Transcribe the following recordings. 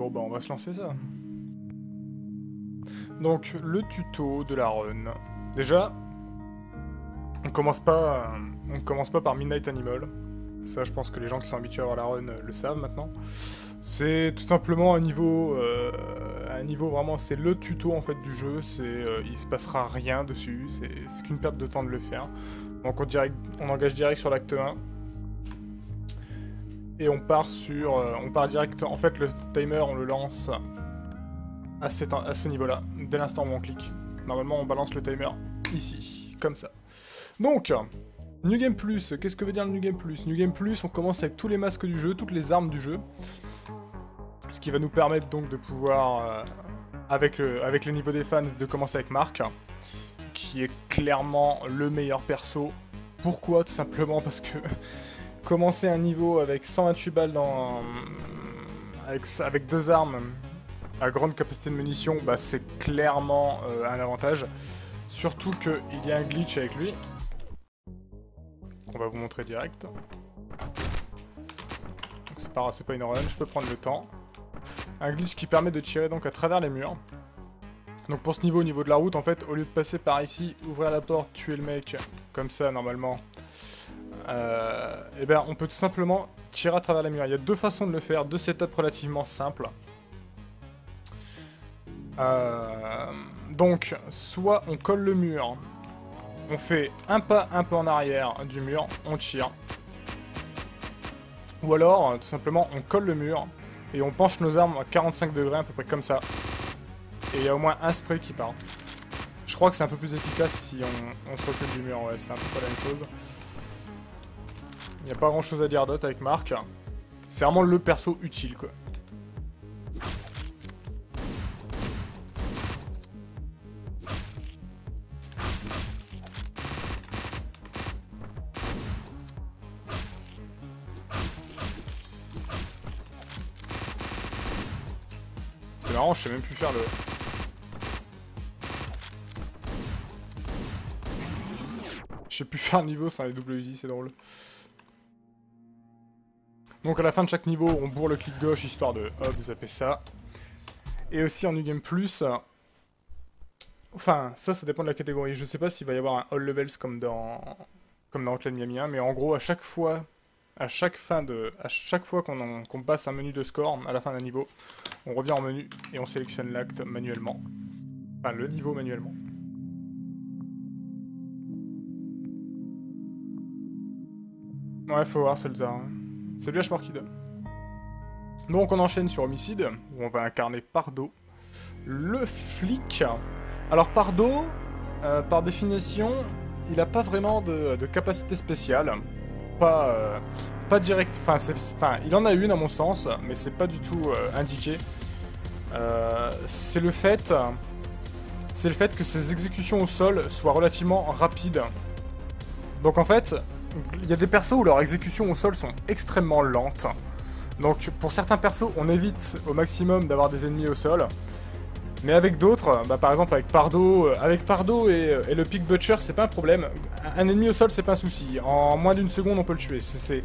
Bon bah on va se lancer ça. Donc le tuto de la run. Déjà, on commence pas par Midnight Animal. Ça je pense que les gens qui sont habitués à voir la run le savent maintenant. C'est tout simplement un niveau vraiment, c'est le tuto en fait du jeu, il se passera rien dessus, c'est qu'une perte de temps de le faire. Donc on engage direct sur l'acte 1. Et on part direct, en fait le timer on le lance à ce niveau-là, dès l'instant où on clique. Normalement on balance le timer ici, comme ça. Donc, New Game Plus, qu'est-ce que veut dire le New Game Plus? New Game Plus, on commence avec tous les masques du jeu, toutes les armes du jeu. Ce qui va nous permettre donc de pouvoir, avec le niveau des fans, de commencer avec Mark, qui est clairement le meilleur perso. Pourquoi? Tout simplement parce que commencer un niveau avec 128 balles avec deux armes à grande capacité de munitions, bah c'est clairement un avantage. Surtout qu'il y a un glitch avec lui, qu'on va vous montrer direct. C'est pas une run, je peux prendre le temps. Un glitch qui permet de tirer donc à travers les murs. Donc pour ce niveau, au niveau de la route, en fait, au lieu de passer par ici, ouvrir la porte, tuer le mec, comme ça normalement, et ben on peut tout simplement tirer à travers les murs. Il y a deux façons de le faire, deux setups relativement simples. Donc, soit on colle le mur, on fait un pas en arrière du mur, on tire. Ou alors, tout simplement, on colle le mur et on penche nos armes à 45 degrés, à peu près comme ça. Et il y a au moins un spray qui part. Je crois que c'est un peu plus efficace si on se recule du mur, ouais, c'est un peu pas la même chose. Il n'y a pas grand chose à dire d'autre avec Mark. C'est vraiment le perso utile, quoi. C'est marrant, je sais même plus faire le... Je sais plus faire le niveau sans les double Uzi, c'est drôle. Donc à la fin de chaque niveau, on bourre le clic gauche histoire de hop, zapper ça. Et aussi en New Game Plus... Enfin, ça dépend de la catégorie. Je sais pas s'il va y avoir un All Levels comme dans Hotline Miami 1, mais en gros, à chaque fois qu'on passe un menu de score, à la fin d'un niveau, on revient en menu et on sélectionne l'acte manuellement. Enfin, le niveau manuellement. Ouais, faut voir, c'est le hasard. Salut H-Markid. Donc on enchaîne sur Homicide, où on va incarner Pardo, le flic. Alors Pardo, par définition, il a pas vraiment de capacité spéciale. Pas direct, enfin il en a une à mon sens, mais c'est pas du tout indiqué. C'est le fait que ses exécutions au sol soient relativement rapides. Donc en fait, il y a des persos où leurs exécutions au sol sont extrêmement lentes. Donc pour certains persos, on évite au maximum d'avoir des ennemis au sol. Mais avec d'autres, bah par exemple avec Pardo et le Pick Butcher, c'est pas un problème. Un ennemi au sol, c'est pas un souci. En moins d'une seconde, on peut le tuer. C'est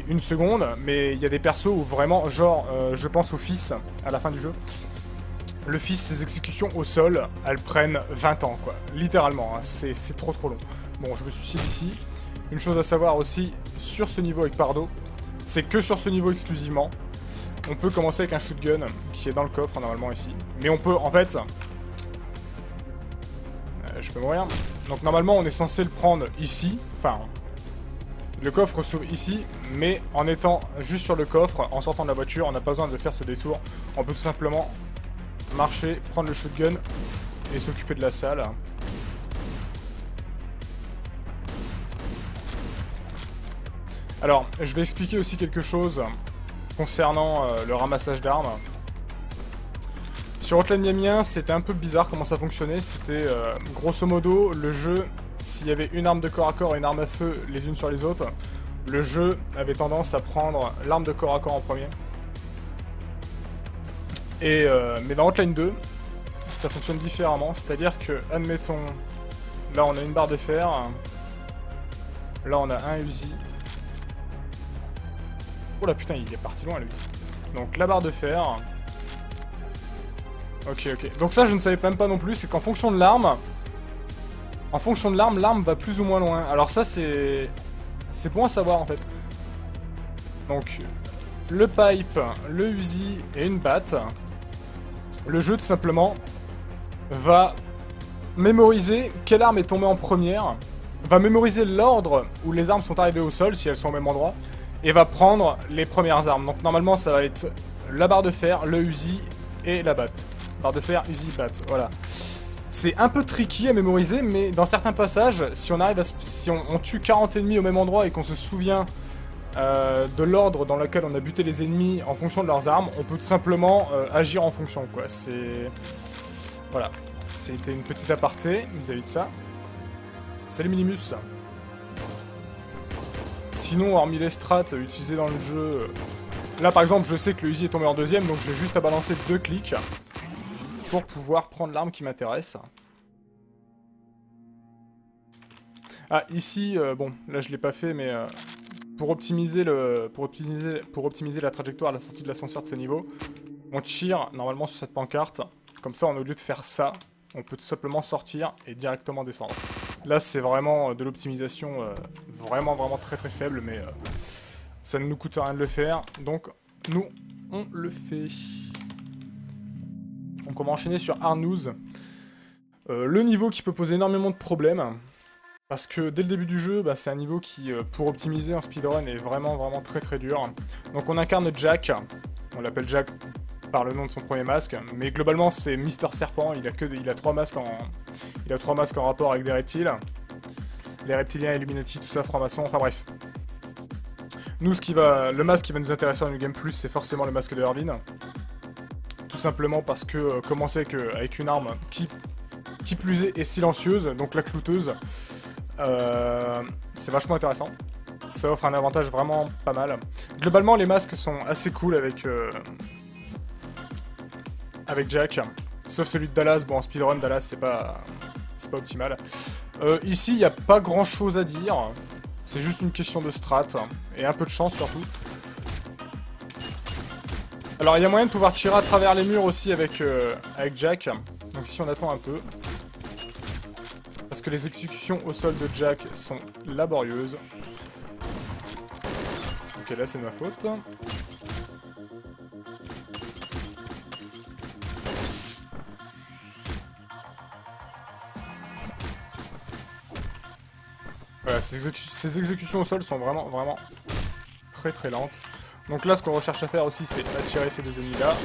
une seconde, mais il y a des persos où vraiment, genre, je pense au fils, à la fin du jeu. Le fils, ses exécutions au sol, elles prennent 20 ans, quoi. Littéralement, hein, c'est trop long. Bon, je me suicide ici. Une chose à savoir aussi, sur ce niveau avec Pardo, c'est que sur ce niveau exclusivement, on peut commencer avec un shotgun qui est dans le coffre normalement ici. Mais on peut en fait... je peux mourir. Donc normalement on est censé le prendre ici. Enfin, le coffre s'ouvre ici. Mais en étant juste sur le coffre, en sortant de la voiture, on n'a pas besoin de faire ce détour. On peut tout simplement marcher, prendre le shotgun et s'occuper de la salle. Alors, je vais expliquer aussi quelque chose concernant le ramassage d'armes. Sur Hotline Miami 1, c'était un peu bizarre comment ça fonctionnait. C'était grosso modo le jeu, s'il y avait une arme de corps à corps et une arme à feu les unes sur les autres, le jeu avait tendance à prendre l'arme de corps à corps en premier. Mais dans Hotline 2, ça fonctionne différemment. C'est-à-dire que, admettons, là on a une barre de fer, là on a un Uzi. Oh là putain, il est parti loin lui. Donc la barre de fer, Ok, ok. Donc ça, je ne savais même pas non plus, c'est qu'en fonction de l'arme... En fonction de l'arme, l'arme va plus ou moins loin. Alors ça, c'est bon à savoir, en fait. Donc, le pipe, le Uzi et une batte. Le jeu, tout simplement, va mémoriser quelle arme est tombée en première, va mémoriser l'ordre où les armes sont arrivées au sol, si elles sont au même endroit, et va prendre les premières armes. Donc normalement, ça va être la barre de fer, le Uzi et la batte. Barre de fer, Uzi, batte, voilà. C'est un peu tricky à mémoriser, mais dans certains passages, si on arrive à si on tue 40 ennemis au même endroit et qu'on se souvient de l'ordre dans lequel on a buté les ennemis en fonction de leurs armes, on peut tout simplement agir en fonction, quoi. C'est... Voilà. C'était une petite aparté vis-à-vis de ça. Salut Minimus. Sinon, hormis les strats utilisés dans le jeu... Là, par exemple, je sais que le Uzi est tombé en deuxième, donc j'ai juste à balancer 2 clics pour pouvoir prendre l'arme qui m'intéresse. Ah, ici, bon, là je l'ai pas fait, mais pour optimiser la trajectoire à la sortie de l'ascenseur de ce niveau, on tire normalement sur cette pancarte. Comme ça, au lieu de faire ça, on peut tout simplement sortir et directement descendre. Là, c'est vraiment de l'optimisation vraiment très très faible, mais ça ne nous coûte rien de le faire. Donc, nous, on le fait. Donc, on va enchaîner sur Arnouz. Le niveau qui peut poser énormément de problèmes. Parce que dès le début du jeu, bah, c'est un niveau qui, pour optimiser en speedrun, est vraiment très très dur. Donc, on incarne Jack. On l'appelle Jack par le nom de son premier masque, mais globalement c'est Mister Serpent, il a 3 masques en rapport avec des reptiles. Les reptiliens, Illuminati, tout ça, franc-maçon, enfin bref. Nous, le masque qui va nous intéresser dans le Game Plus, c'est forcément le masque de Irvine. Tout simplement parce que, commencer avec une arme qui plus est silencieuse, donc la clouteuse, c'est vachement intéressant. Ça offre un avantage vraiment pas mal. Globalement, les masques sont assez cool avec Jack, sauf celui de Dallas. Bon, en speedrun, Dallas, c'est pas optimal. Ici, il n'y a pas grand chose à dire. C'est juste une question de strat, et un peu de chance surtout. Alors, il y a moyen de pouvoir tirer à travers les murs aussi avec Jack. Donc ici, on attend un peu. Parce que les exécutions au sol de Jack sont laborieuses. Ok, là, c'est de ma faute. Voilà, ces exécutions au sol sont vraiment très très lentes. Donc là, ce qu'on recherche à faire aussi, c'est attirer ces 2 ennemis-là.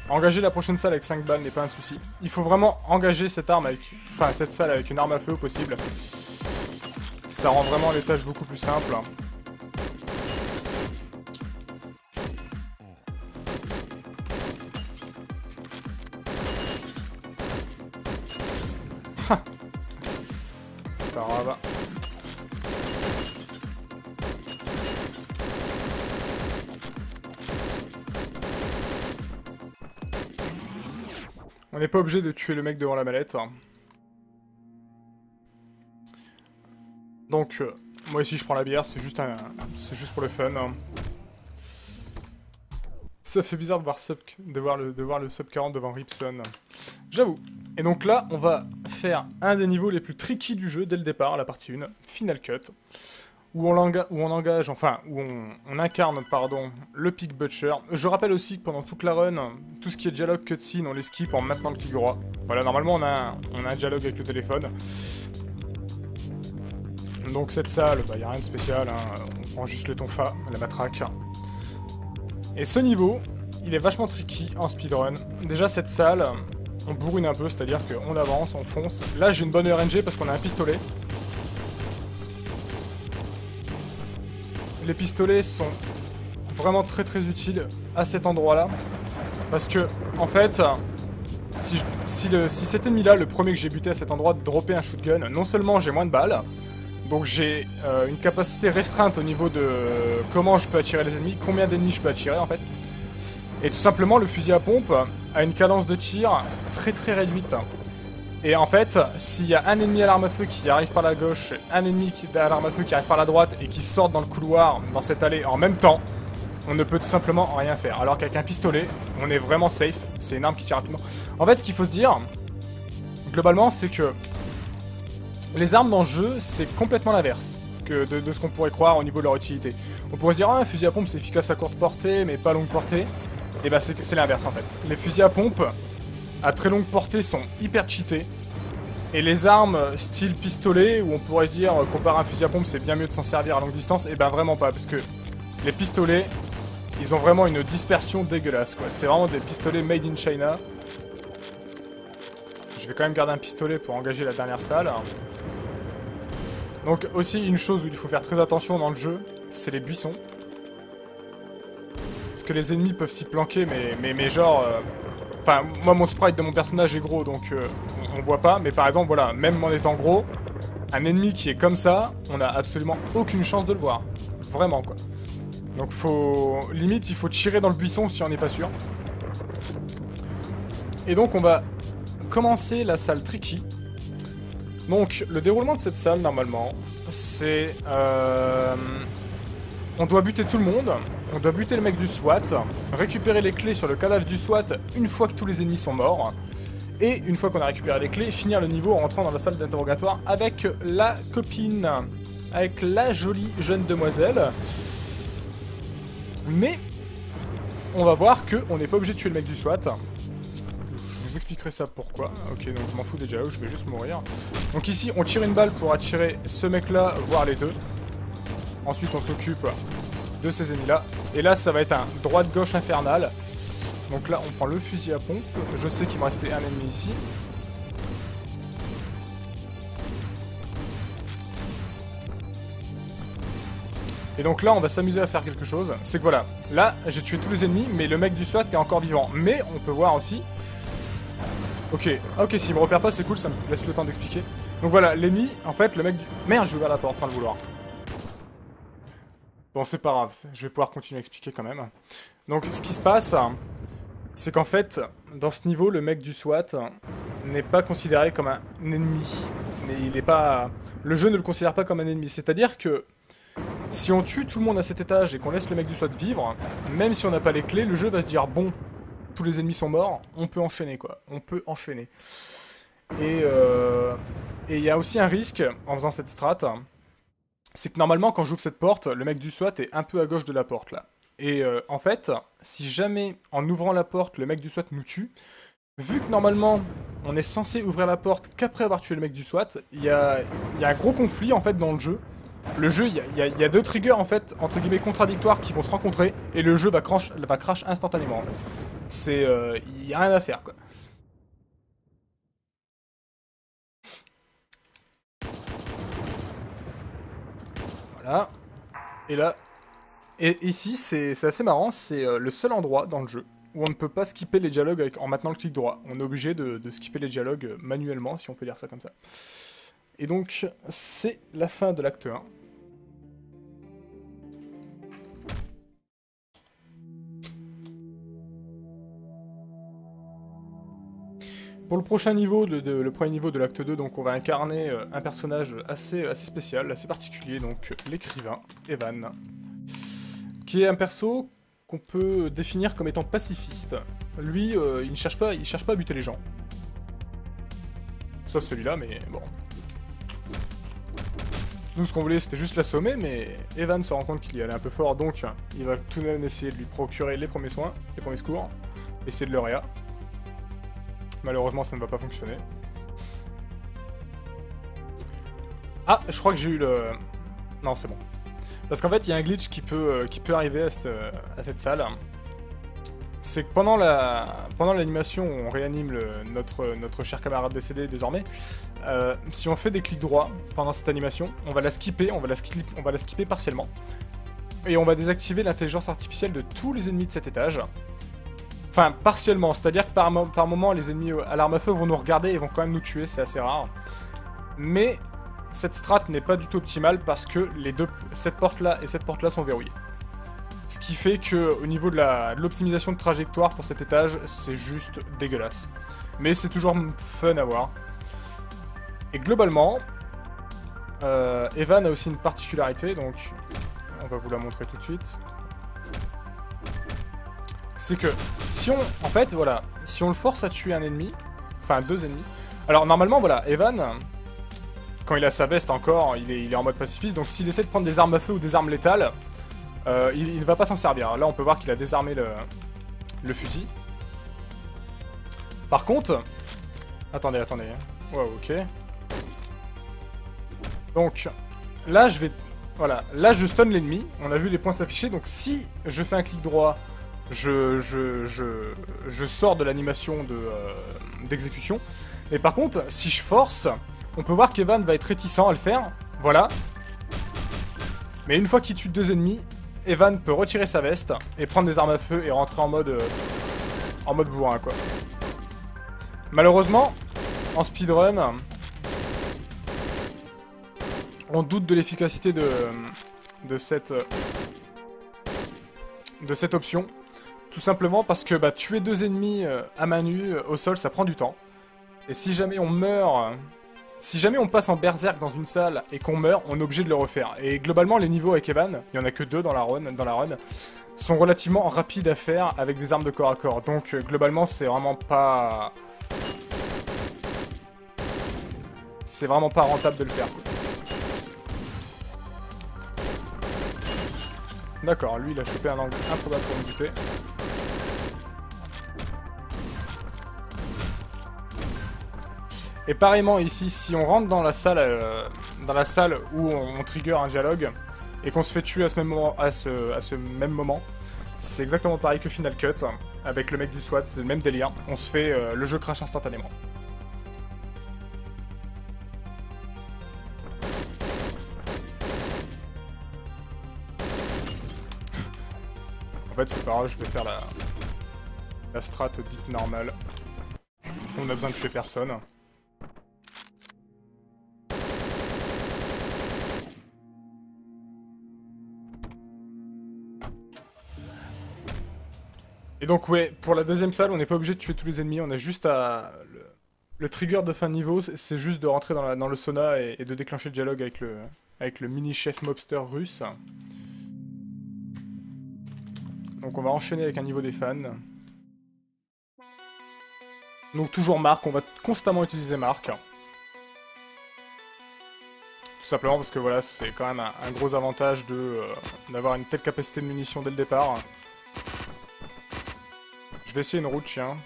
Engager la prochaine salle avec 5 balles n'est pas un souci. Il faut vraiment engager cette salle avec une arme à feu au possible. Ça rend vraiment les tâches beaucoup plus simples. C'est pas grave. On n'est pas obligé de tuer le mec devant la mallette. Donc, moi ici je prends la bière, c'est juste pour le fun. Ça fait bizarre de voir le sub 40 devant Ripson. J'avoue. Et donc là, on va faire un des niveaux les plus tricky du jeu dès le départ, la partie 1, Final Cut, où on incarne, le Pig Butcher. Je rappelle aussi que pendant toute la run, tout ce qui est dialogue cutscene, on les skip en maintenant le clic droit. Voilà, normalement on a un dialogue avec le téléphone. Donc cette salle, bah, y a rien de spécial, hein. On prend juste le tonfa, la matraque. Et ce niveau, il est vachement tricky en speedrun. Déjà cette salle, on bourrine un peu, c'est-à-dire qu'on avance, on fonce. Là j'ai une bonne RNG parce qu'on a un pistolet. Les pistolets sont vraiment très très utiles à cet endroit-là. Parce que, en fait, si cet ennemi-là, le premier que j'ai buté à cet endroit, dropait un shotgun, non seulement j'ai moins de balles, donc j'ai une capacité restreinte au niveau de comment je peux attirer les ennemis, combien d'ennemis je peux attirer en fait. Et tout simplement, le fusil à pompe a une cadence de tir très très réduite. Et en fait, s'il y a un ennemi à l'arme à feu qui arrive par la gauche, un ennemi à l'arme à feu qui arrive par la droite et qui sortent dans le couloir, dans cette allée en même temps, on ne peut tout simplement rien faire. Alors qu'avec un pistolet, on est vraiment safe. C'est une arme qui tire rapidement. En fait, ce qu'il faut se dire, globalement, c'est que les armes dans le jeu, c'est complètement l'inverse de ce qu'on pourrait croire au niveau de leur utilité. On pourrait se dire, ah, un fusil à pompe, c'est efficace à courte portée, mais pas longue portée. Et bah, c'est l'inverse, en fait. Les fusils à pompe, à très longue portée, sont hyper cheatés. Et les armes style pistolet, où on pourrait se dire, comparé à un fusil à pompe, c'est bien mieux de s'en servir à longue distance, et ben vraiment pas, parce que les pistolets, ils ont vraiment une dispersion dégueulasse, quoi. C'est vraiment des pistolets made in China. Je vais quand même garder un pistolet pour engager la dernière salle. Donc aussi, une chose où il faut faire très attention dans le jeu, c'est les buissons. Parce que les ennemis peuvent s'y planquer, mais genre... Enfin, moi, mon sprite de mon personnage est gros, donc on voit pas. Mais par exemple, voilà, même en étant gros, un ennemi qui est comme ça, on n'a absolument aucune chance de le voir. Vraiment, quoi. Donc, limite, il faut tirer dans le buisson si on n'est pas sûr. Et donc, on va commencer la salle tricky. Donc, le déroulement de cette salle, normalement, c'est... on doit buter tout le monde. On doit buter le mec du SWAT, récupérer les clés sur le cadavre du SWAT une fois que tous les ennemis sont morts, et une fois qu'on a récupéré les clés, finir le niveau en rentrant dans la salle d'interrogatoire avec la copine, avec la jolie jeune demoiselle. Mais on va voir qu'on n'est pas obligé de tuer le mec du SWAT. Je vous expliquerai ça pourquoi. Ok, donc je m'en fous déjà, je vais juste mourir. Donc ici, on tire une balle pour attirer ce mec-là, voire les deux. Ensuite, on s'occupe de ces ennemis-là. Et là, ça va être un droite-gauche infernal. Donc là, on prend le fusil à pompe. Je sais qu'il me restait un ennemi ici. Et donc là, on va s'amuser à faire quelque chose. C'est que voilà, là, j'ai tué tous les ennemis, mais le mec du SWAT est encore vivant. Mais on peut voir aussi... Ok, s'il me repère pas, c'est cool, ça me laisse le temps d'expliquer. Donc voilà, l'ennemi, en fait, le mec du... Merde, j'ai ouvert la porte sans le vouloir. Bon, c'est pas grave, je vais pouvoir continuer à expliquer quand même. Donc, ce qui se passe, c'est qu'en fait, dans ce niveau, le mec du SWAT n'est pas considéré comme un ennemi. Mais il est pas... Le jeu ne le considère pas comme un ennemi. C'est-à-dire que si on tue tout le monde à cet étage et qu'on laisse le mec du SWAT vivre, même si on n'a pas les clés, le jeu va se dire, bon, tous les ennemis sont morts, on peut enchaîner, quoi. On peut enchaîner. Et il y a aussi un risque, en faisant cette strat... C'est que normalement, quand j'ouvre cette porte, le mec du SWAT est un peu à gauche de la porte, là. Et en fait, si jamais, en ouvrant la porte, le mec du SWAT nous tue, vu que normalement, on est censé ouvrir la porte qu'après avoir tué le mec du SWAT, il y a un gros conflit, en fait, dans le jeu. Le jeu, il y a deux triggers, en fait, entre guillemets, contradictoires qui vont se rencontrer, et le jeu va crash instantanément, en fait. C'est... il n'y a rien à faire, quoi. Voilà. Et là... Et ici, c'est assez marrant, c'est le seul endroit dans le jeu où on ne peut pas skipper les dialogues en maintenant le clic droit. On est obligé de skipper les dialogues manuellement, si on peut dire ça comme ça. Et donc, c'est la fin de l'acte 1. Pour le prochain niveau, le premier niveau de l'acte 2, donc on va incarner un personnage assez spécial, assez particulier, donc l'écrivain, Evan, qui est un perso qu'on peut définir comme étant pacifiste. Lui, il ne cherche pas à buter les gens. Sauf celui-là, mais bon. Nous, ce qu'on voulait, c'était juste l'assommer, mais Evan se rend compte qu'il y allait un peu fort, donc il va tout de même essayer de lui procurer les premiers soins, les premiers secours, essayer de le réa. Malheureusement, ça ne va pas fonctionner. Ah, je crois que j'ai eu le... Non, c'est bon. Parce qu'en fait, il y a un glitch qui peut arriver à cette salle. C'est que pendant l'animation où on réanime notre cher camarade décédé désormais, si on fait des clics droits pendant cette animation, on va la skipper partiellement. Et on va désactiver l'intelligence artificielle de tous les ennemis de cet étage. Enfin, partiellement, c'est-à-dire que par moment, les ennemis à l'arme à feu vont nous regarder et vont quand même nous tuer, c'est assez rare. Mais cette strat n'est pas du tout optimale parce que cette porte-là et cette porte-là sont verrouillées. Ce qui fait que au niveau de l'optimisation de trajectoire pour cet étage, c'est juste dégueulasse. Mais c'est toujours fun à voir. Et globalement, Evan a aussi une particularité, donc on va vous la montrer tout de suite. c'est que si on... En fait, voilà, si on le force à tuer un ennemi, enfin 2 ennemis... Alors normalement, voilà, Evan, quand il a sa veste encore, il est en mode pacifiste, donc s'il essaie de prendre des armes à feu ou des armes létales, il ne va pas s'en servir. Là, on peut voir qu'il a désarmé le fusil. Par contre... Attendez. Wow, ok. Donc, là, je vais... Voilà, là, je stun l'ennemi. On a vu les points s'afficher. Donc, si je fais un clic droit, je sors de l'animation d'exécution. Mais par contre, si je force, on peut voir qu'Evan va être réticent à le faire. Voilà. Mais une fois qu'il tue 2 ennemis, Evan peut retirer sa veste et prendre des armes à feu et rentrer en mode bourrin, quoi. Malheureusement, en speedrun, on doute de l'efficacité de cette option. Tout simplement parce que tuer 2 ennemis à main nue au sol, ça prend du temps. Et si jamais on meurt... Si jamais on passe en berserk dans une salle et qu'on meurt, on est obligé de le refaire. Et globalement, les niveaux avec Evan, il n'y en a que 2 dans la run, sont relativement rapides à faire avec des armes de corps à corps. Donc globalement, c'est vraiment pas... C'est vraiment pas rentable de le faire, quoi. D'accord, lui il a chopé un angle improbable pour me buter. Et pareillement ici, si on rentre dans la salle où on trigger un dialogue et qu'on se fait tuer à ce même moment, c'est exactement pareil que Final Cut avec le mec du SWAT, c'est le même délire. On se fait le jeu crash instantanément. En fait, c'est pas grave, je vais faire la strat dite normale. On a besoin de tuer personne. Et donc ouais, pour la deuxième salle, on n'est pas obligé de tuer tous les ennemis, on a juste à... Le trigger de fin de niveau, c'est juste de rentrer dans le sauna et de déclencher le dialogue avec le mini-chef mobster russe. Donc on va enchaîner avec un niveau des fans. Donc toujours Marc, on va constamment utiliser Marc. Tout simplement parce que voilà, c'est quand même un gros avantage d'avoir une telle capacité de munitions dès le départ. Je vais essayer une roue de chien,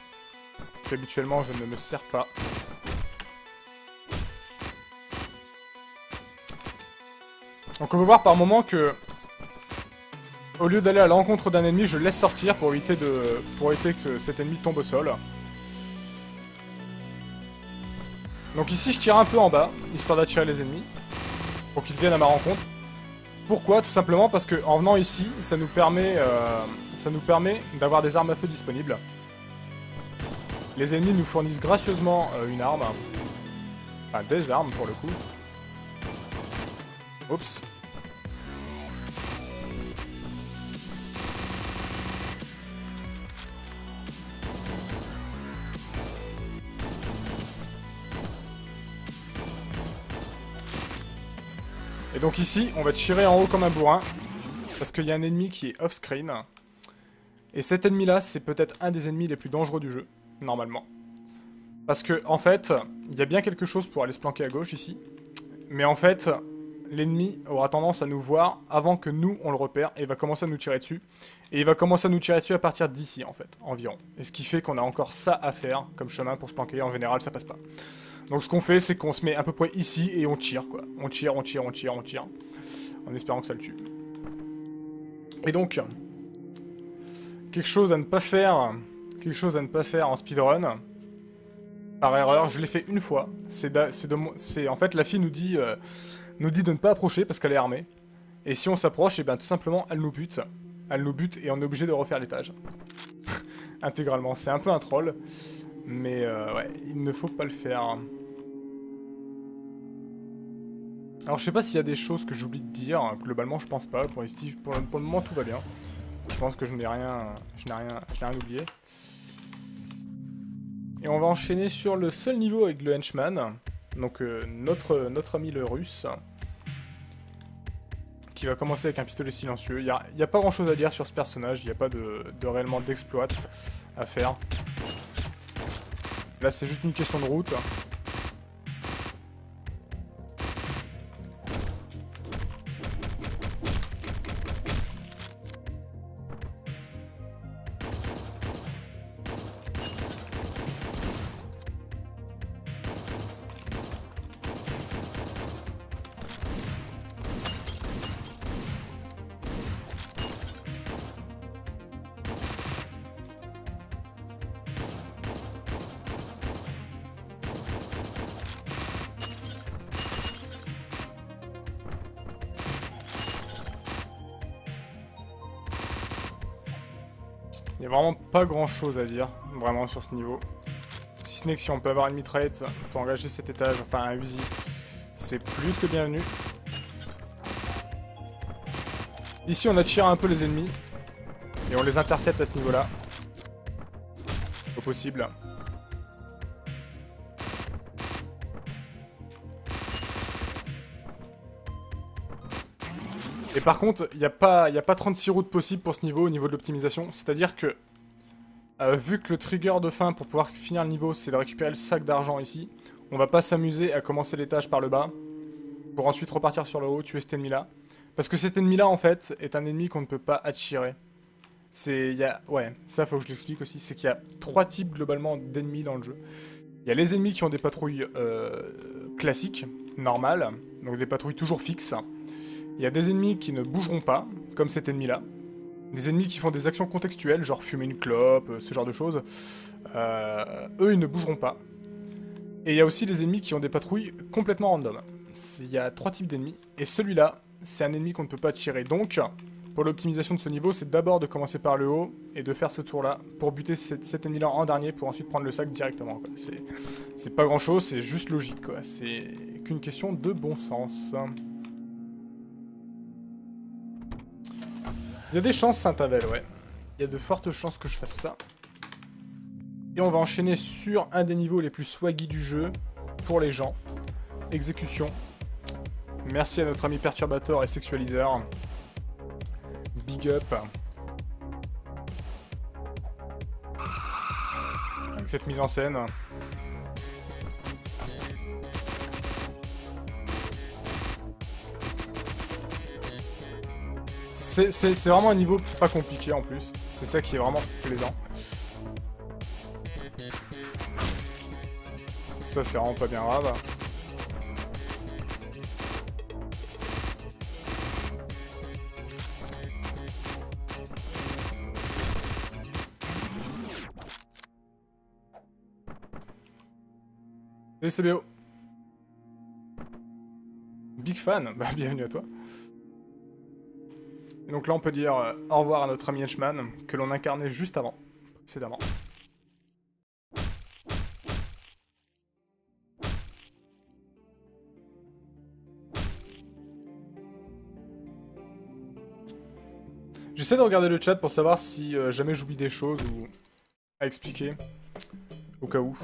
qu'habituellement je ne me sers pas. Donc on peut voir par moment que, au lieu d'aller à l'encontre d'un ennemi, je le laisse sortir pour éviter que cet ennemi tombe au sol. Donc ici je tire un peu en bas, histoire d'attirer les ennemis, pour qu'ils viennent à ma rencontre. Pourquoi? Tout simplement parce que en venant ici, ça nous permet d'avoir des armes à feu disponibles. Les ennemis nous fournissent gracieusement une arme. Enfin, des armes pour le coup. Oups. Et donc ici, on va tirer en haut comme un bourrin. Parce qu'il y a un ennemi qui est off-screen. Et cet ennemi-là, c'est peut-être un des ennemis les plus dangereux du jeu, normalement. Parce que, en fait, il y a bien quelque chose pour aller se planquer à gauche, ici. Mais en fait, l'ennemi aura tendance à nous voir avant que nous, on le repère, et il va commencer à nous tirer dessus. Et il va commencer à nous tirer dessus à partir d'ici, en fait, environ. Et ce qui fait qu'on a encore ça à faire, comme chemin pour se planquer. En général, ça passe pas. Donc ce qu'on fait, c'est qu'on se met à peu près ici, et on tire, quoi. On tire, en espérant que ça le tue. Et donc, quelque chose à ne pas faire en speedrun, par erreur, je l'ai fait une fois. En fait, la fille nous dit de ne pas approcher parce qu'elle est armée. Et si on s'approche, et bien tout simplement, elle nous bute. Elle nous bute et on est obligé de refaire l'étage. Intégralement. C'est un peu un troll. Mais ouais, il ne faut pas le faire. Alors je sais pas s'il y a des choses que j'oublie de dire. Globalement, je pense pas. Pour le moment, tout va bien. Je pense que je n'ai rien oublié. Et on va enchaîner sur le seul niveau avec le henchman. Donc notre ami le russe. qui va commencer avec un pistolet silencieux. Il y a pas grand chose à dire sur ce personnage, il n'y a pas de réellement d'exploit à faire. Là c'est juste une question de route. Il n'y a vraiment pas grand chose à dire, vraiment, sur ce niveau. Si ce n'est que si on peut avoir une mitraillette pour engager cet étage, enfin un Uzi, c'est plus que bienvenu. Ici, on attire un peu les ennemis, et on les intercepte à ce niveau-là. Au possible. Et par contre, il n'y a pas 36 routes possibles pour ce niveau, au niveau de l'optimisation. C'est-à-dire que, vu que le trigger de fin pour pouvoir finir le niveau, c'est de récupérer le sac d'argent ici, on va pas s'amuser à commencer l'étage par le bas, pour ensuite repartir sur le haut, tuer cet ennemi-là. Parce que cet ennemi-là, en fait, est un ennemi qu'on ne peut pas attirer. Ouais, ça faut que je l'explique aussi, c'est qu'il y a 3 types globalement d'ennemis dans le jeu. Il y a les ennemis qui ont des patrouilles classiques, normales, donc des patrouilles toujours fixes. Il y a des ennemis qui ne bougeront pas, comme cet ennemi-là. Des ennemis qui font des actions contextuelles, genre fumer une clope, ce genre de choses. Eux, ils ne bougeront pas. Et il y a aussi des ennemis qui ont des patrouilles complètement random. Il y a 3 types d'ennemis, et celui-là, c'est un ennemi qu'on ne peut pas tirer. Donc, pour l'optimisation de ce niveau, c'est d'abord de commencer par le haut, et de faire ce tour-là, pour buter cet ennemi-là en dernier, pour ensuite prendre le sac directement. C'est pas grand-chose, c'est juste logique, quoi. C'est qu'une question de bon sens. Il y a des chances, Saint-Avel, ouais. Il y a de fortes chances que je fasse ça. Et on va enchaîner sur un des niveaux les plus swaggy du jeu, pour les gens. Exécution. Merci à notre ami Perturbator et Sexualiseur. Big up. Avec cette mise en scène. C'est vraiment un niveau pas compliqué en plus. C'est ça qui est vraiment plaisant. Ça c'est vraiment pas bien grave. Salut CBO. Big fan, bah bienvenue à toi. Et donc là on peut dire au revoir à notre ami Henchman, que l'on incarnait juste avant, précédemment. J'essaie de regarder le chat pour savoir si jamais j'oublie des choses ou à expliquer, au cas où.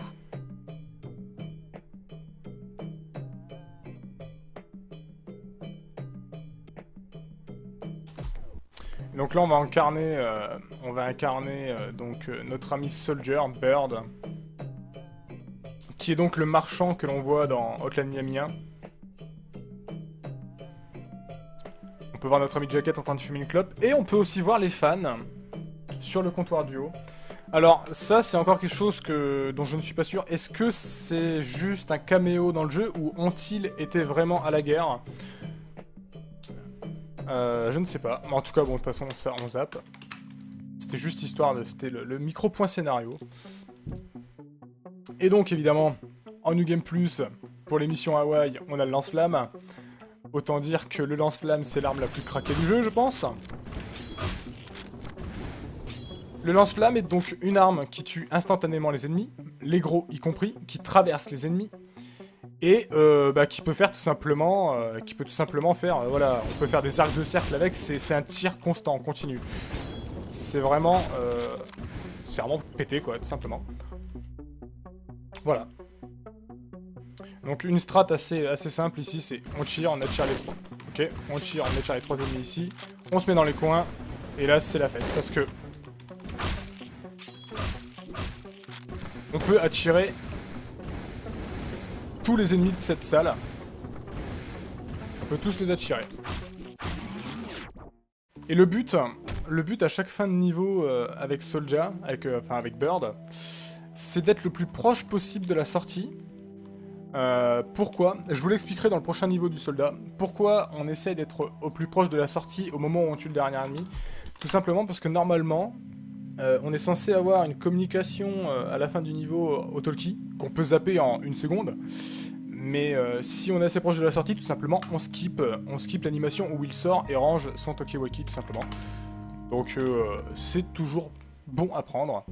Donc là on va incarner, notre ami Soldier, Bird, qui est donc le marchand que l'on voit dans Hotline Miami 1. On peut voir notre ami Jacket en train de fumer une clope, et on peut aussi voir les fans sur le comptoir du haut. Alors ça c'est encore quelque chose dont je ne suis pas sûr. Est-ce que c'est juste un caméo dans le jeu, ou ont-ils été vraiment à la guerre ? Je ne sais pas. Mais en tout cas, bon, de toute façon, ça, on zappe. C'était juste histoire de... C'était le micro-point scénario. Et donc, évidemment, en New Game Plus, pour l'émission Hawaii, on a le lance-flamme. Autant dire que le lance-flamme, c'est l'arme la plus craquée du jeu, je pense. Le lance-flamme est donc une arme qui tue instantanément les ennemis, les gros y compris, qui traverse les ennemis. Et qui peut faire tout simplement, faire, voilà, on peut faire des arcs de cercle avec, c'est un tir constant, continu. C'est vraiment pété quoi, tout simplement. Voilà. Donc une strat assez simple ici, c'est on tire, on attire les trois. Ok, on tire les 3 ennemis ici. On se met dans les coins. Et là, c'est la fête. Parce que... on peut attirer... tous les ennemis de cette salle. On peut tous les attirer. Et le but à chaque fin de niveau avec Soldier, avec Bird, c'est d'être le plus proche possible de la sortie. Pourquoi? Je vous l'expliquerai dans le prochain niveau du soldat. Pourquoi on essaye d'être au plus proche de la sortie au moment où on tue le dernier ennemi? Tout simplement parce que normalement, on est censé avoir une communication à la fin du niveau au talkie, qu'on peut zapper en 1 seconde. Mais si on est assez proche de la sortie, tout simplement, on skip l'animation où il sort et range son talkie-walkie, tout simplement. Donc c'est toujours bon à prendre.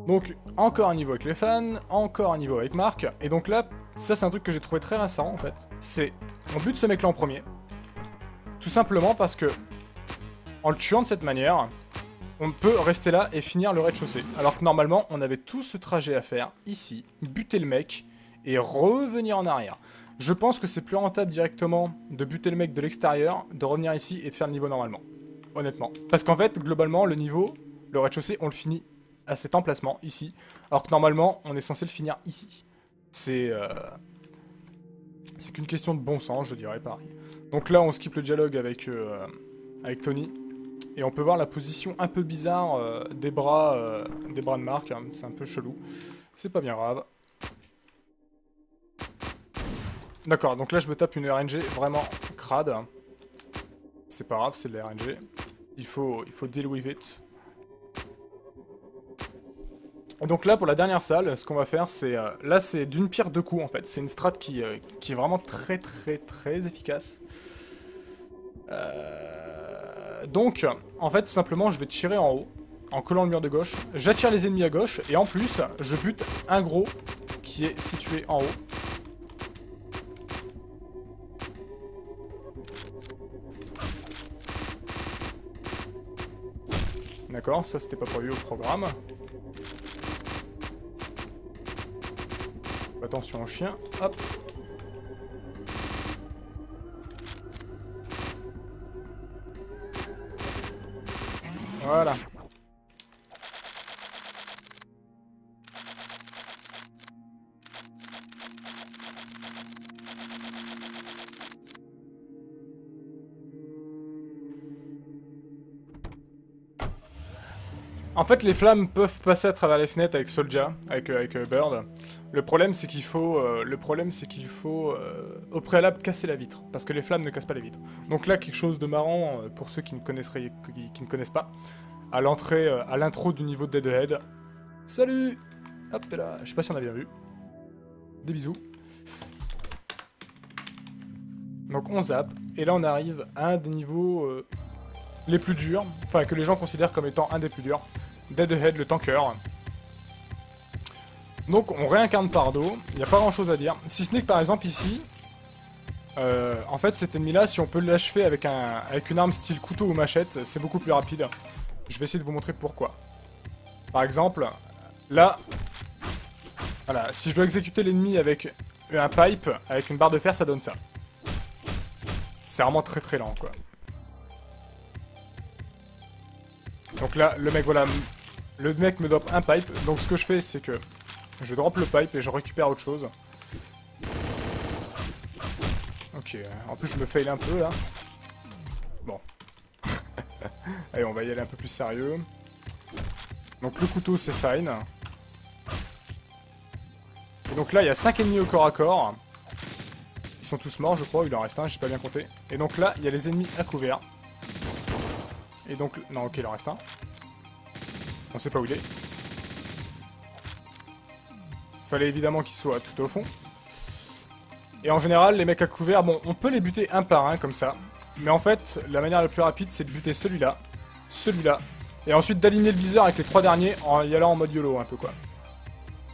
Donc, encore un niveau avec les fans, encore un niveau avec Marc, et donc là, ça c'est un truc que j'ai trouvé très récent en fait, c'est, on bute ce mec là en premier, tout simplement parce que, en le tuant de cette manière, on peut rester là et finir le rez-de-chaussée, alors que normalement, on avait tout ce trajet à faire, ici, buter le mec, et revenir en arrière. Je pense que c'est plus rentable directement de buter le mec de l'extérieur, de revenir ici et de faire le niveau normalement, honnêtement. Parce qu'en fait, globalement, le niveau, le rez-de-chaussée, on le finit à cet emplacement, ici, alors que normalement, on est censé le finir ici. C'est qu'une question de bon sens, je dirais, pareil. Donc là, on skip le dialogue avec Tony, et on peut voir la position un peu bizarre des bras de Marc, hein. C'est un peu chelou. C'est pas bien grave. D'accord, donc là, je me tape une RNG vraiment crade. C'est pas grave, c'est de la RNG. Il faut deal with it. Donc là, pour la dernière salle, ce qu'on va faire, c'est... là, c'est d'une pierre deux coups, en fait. C'est une strat qui est vraiment très efficace. Donc, en fait, tout simplement, je vais tirer en haut, en collant le mur de gauche. J'attire les ennemis à gauche, et en plus, je bute un gros qui est situé en haut. D'accord, ça, c'était pas prévu au programme. Attention au chien, hop. Voilà. En fait, les flammes peuvent passer à travers les fenêtres avec Soldier, avec Bird. Le problème, c'est qu'il faut, au préalable casser la vitre, parce que les flammes ne cassent pas les vitres. Donc là, quelque chose de marrant pour ceux qui ne connaissent pas. À l'entrée, à l'intro du niveau de Deadhead. Salut! Hop là, je sais pas si on a bien vu. Des bisous. Donc on zappe, et là on arrive à un des niveaux les plus durs, enfin que les gens considèrent comme étant un des plus durs. Deadhead, le tanker. Donc on réincarne Pardo, il n'y a pas grand chose à dire. Si ce n'est que par exemple ici, en fait cet ennemi là, si on peut l'achever avec une arme style couteau ou machette, c'est beaucoup plus rapide. Je vais essayer de vous montrer pourquoi. Par exemple, là, voilà, si je dois exécuter l'ennemi avec un pipe, avec une barre de fer, ça donne ça. C'est vraiment très lent quoi. Donc là, le mec, voilà, le mec me drop un pipe, donc ce que je fais, c'est que je drop le pipe et je récupère autre chose. Ok, en plus je me fail un peu là. Bon. Allez, on va y aller un peu plus sérieux. Donc le couteau, c'est fine. Et donc là, il y a 5 ennemis au corps à corps. Ils sont tous morts, je crois, il en reste un, j'ai pas bien compté. Et donc là, il y a les ennemis à couvert. Et donc... non, ok, il en reste un. On sait pas où il est. Fallait évidemment qu'il soit tout au fond. Et en général, les mecs à couvert, bon, on peut les buter un par un, comme ça. Mais en fait, la manière la plus rapide, c'est de buter celui-là, celui-là, et ensuite d'aligner le viseur avec les 3 derniers en y allant en mode YOLO, un peu, quoi.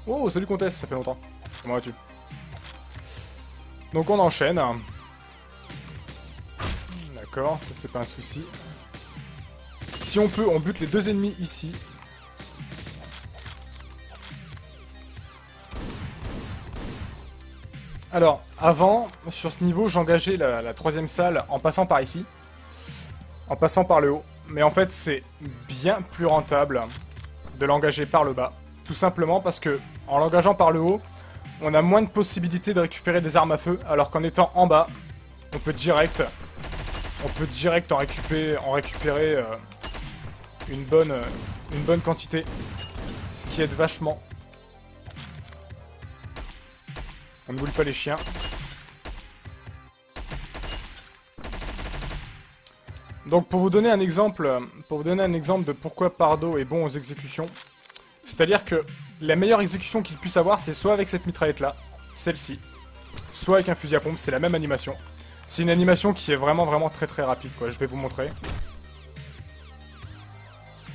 Oh, salut Comtesse, ça fait longtemps. Comment vas-tu? Donc on enchaîne. D'accord, ça c'est pas un souci. Si on peut, on bute les 2 ennemis ici. Alors, avant, sur ce niveau, j'engageais la troisième salle en passant par ici. En passant par le haut. Mais en fait, c'est bien plus rentable de l'engager par le bas. Tout simplement parce que, en l'engageant par le haut, on a moins de possibilités de récupérer des armes à feu, alors qu'en étant en bas, on peut direct en récupérer une bonne quantité. Ce qui aide vachement. On ne boule pas les chiens. Donc pour vous donner un exemple de pourquoi Pardo est bon aux exécutions, c'est-à-dire que la meilleure exécution qu'il puisse avoir, c'est soit avec cette mitraillette là, celle-ci, soit avec un fusil à pompe, c'est la même animation. C'est une animation qui est vraiment très rapide quoi, je vais vous montrer.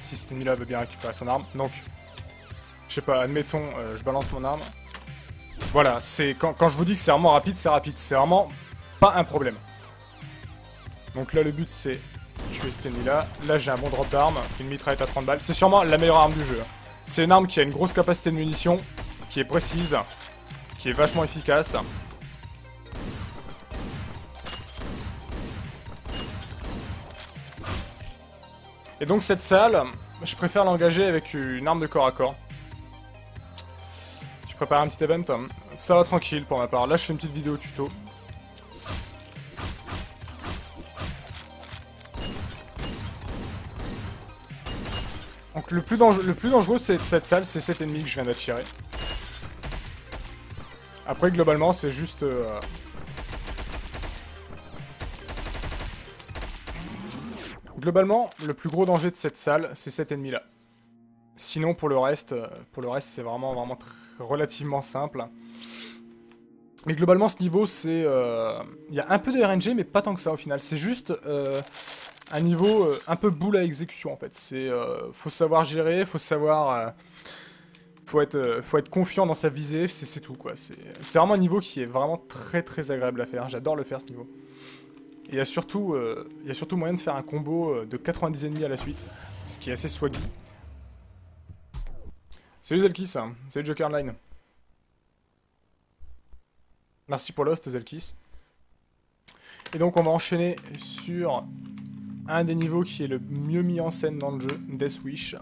Si cet ennemi là veut bien récupérer son arme, donc, je sais pas, admettons, je balance mon arme. Voilà, c'est quand je vous dis que c'est vraiment rapide, c'est vraiment pas un problème. Donc là le but c'est tuer cet ennemi là. Là j'ai un bon drop d'armes, une mitraillette à 30 balles. C'est sûrement la meilleure arme du jeu. C'est une arme qui a une grosse capacité de munitions, qui est précise, qui est vachement efficace. Et donc cette salle, je préfère l'engager avec une arme de corps à corps. Je prépare un petit event, ça va tranquille pour ma part. Là je fais une petite vidéo tuto. Donc le plus dangereux c'est cette salle, c'est cet ennemi que je viens d'attirer. Après globalement c'est juste... Globalement, le plus gros danger de cette salle, c'est cet ennemi-là. Sinon, pour le reste c'est vraiment relativement simple. Mais globalement, ce niveau, c'est... Il y a un peu de RNG, mais pas tant que ça au final. C'est juste un niveau un peu boule à exécution, en fait. C'est... faut savoir gérer, faut savoir... faut être confiant dans sa visée, c'est tout, quoi. C'est vraiment un niveau qui est vraiment très agréable à faire. J'adore le faire, ce niveau. Et il y a surtout moyen de faire un combo de 90 ennemis à la suite, ce qui est assez swaggy. Salut Zelkis, salut Joker Online. Merci pour l'host Zelkis. Et donc on va enchaîner sur un des niveaux qui est le mieux mis en scène dans le jeu, Death Wish.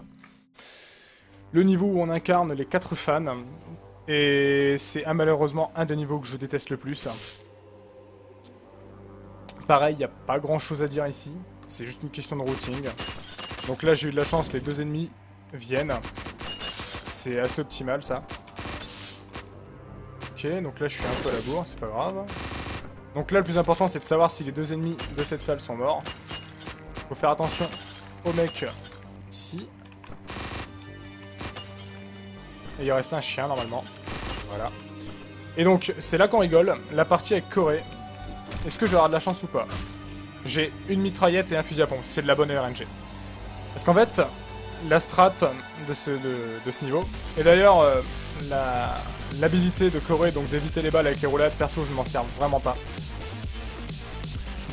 Le niveau où on incarne les 4 fans, et c'est malheureusement un des niveaux que je déteste le plus. Pareil, il n'y a pas grand chose à dire ici, c'est juste une question de routing. Donc là j'ai eu de la chance, les 2 ennemis viennent. C'est assez optimal ça. Ok, donc là je suis un peu à la bourre, c'est pas grave. Donc là le plus important c'est de savoir si les 2 ennemis de cette salle sont morts. Faut faire attention au mec ici. Et il reste un chien normalement. Voilà. Et donc c'est là qu'on rigole, la partie avec Corée. Est-ce que je vais avoir de la chance ou pas? J'ai une mitraillette et un fusil à pompe, c'est de la bonne RNG. Parce qu'en fait, la strat de ce niveau, et d'ailleurs l'habilité de Corée, donc d'éviter les balles avec les roulades, perso je ne m'en sers vraiment pas.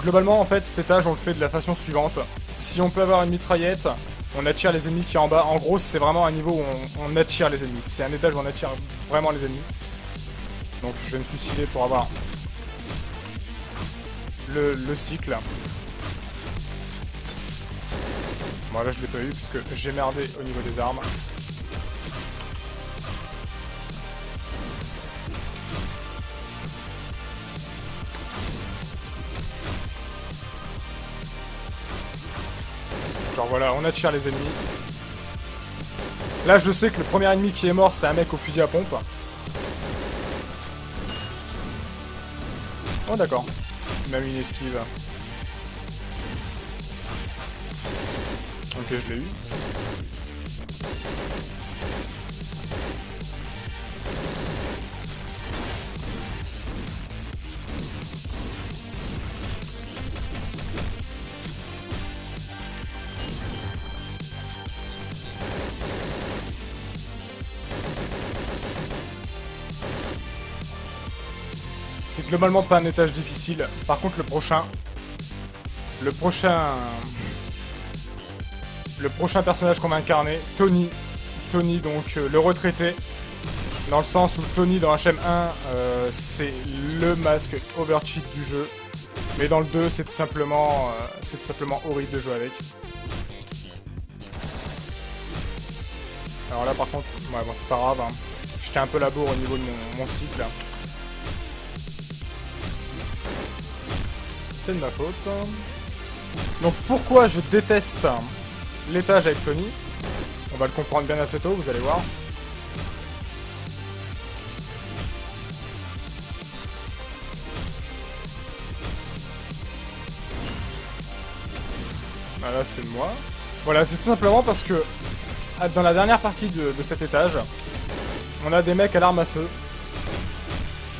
Globalement en fait cet étage on le fait de la façon suivante. Si on peut avoir une mitraillette, on attire les ennemis qui sont en bas. En gros c'est vraiment un niveau où on attire les ennemis. C'est un étage où on attire vraiment les ennemis. Donc je vais me suicider pour avoir le cycle. Bon là je l'ai pas eu puisque j'ai merdé au niveau des armes. Genre voilà, on attire les ennemis. Là je sais que le premier ennemi qui est mort c'est un mec au fusil à pompe. Oh d'accord. Même une esquive. Ok, je l'ai eu. C'est globalement pas un étage difficile. Par contre, le prochain personnage qu'on va incarner, Tony, donc le retraité, dans le sens où Tony dans HM1, c'est le masque overcheat du jeu. Mais dans le 2, c'est tout simplement horrible de jouer avec. Alors là, par contre, ouais, bon, c'est pas grave. Hein. J'étais un peu la bourre au niveau de mon cycle. C'est de ma faute. Donc pourquoi je déteste l'étage avec Tony? On va le comprendre bien assez tôt, vous allez voir. Là c'est moi. Voilà, c'est tout simplement parce que dans la dernière partie de cet étage, on a des mecs à l'arme à feu.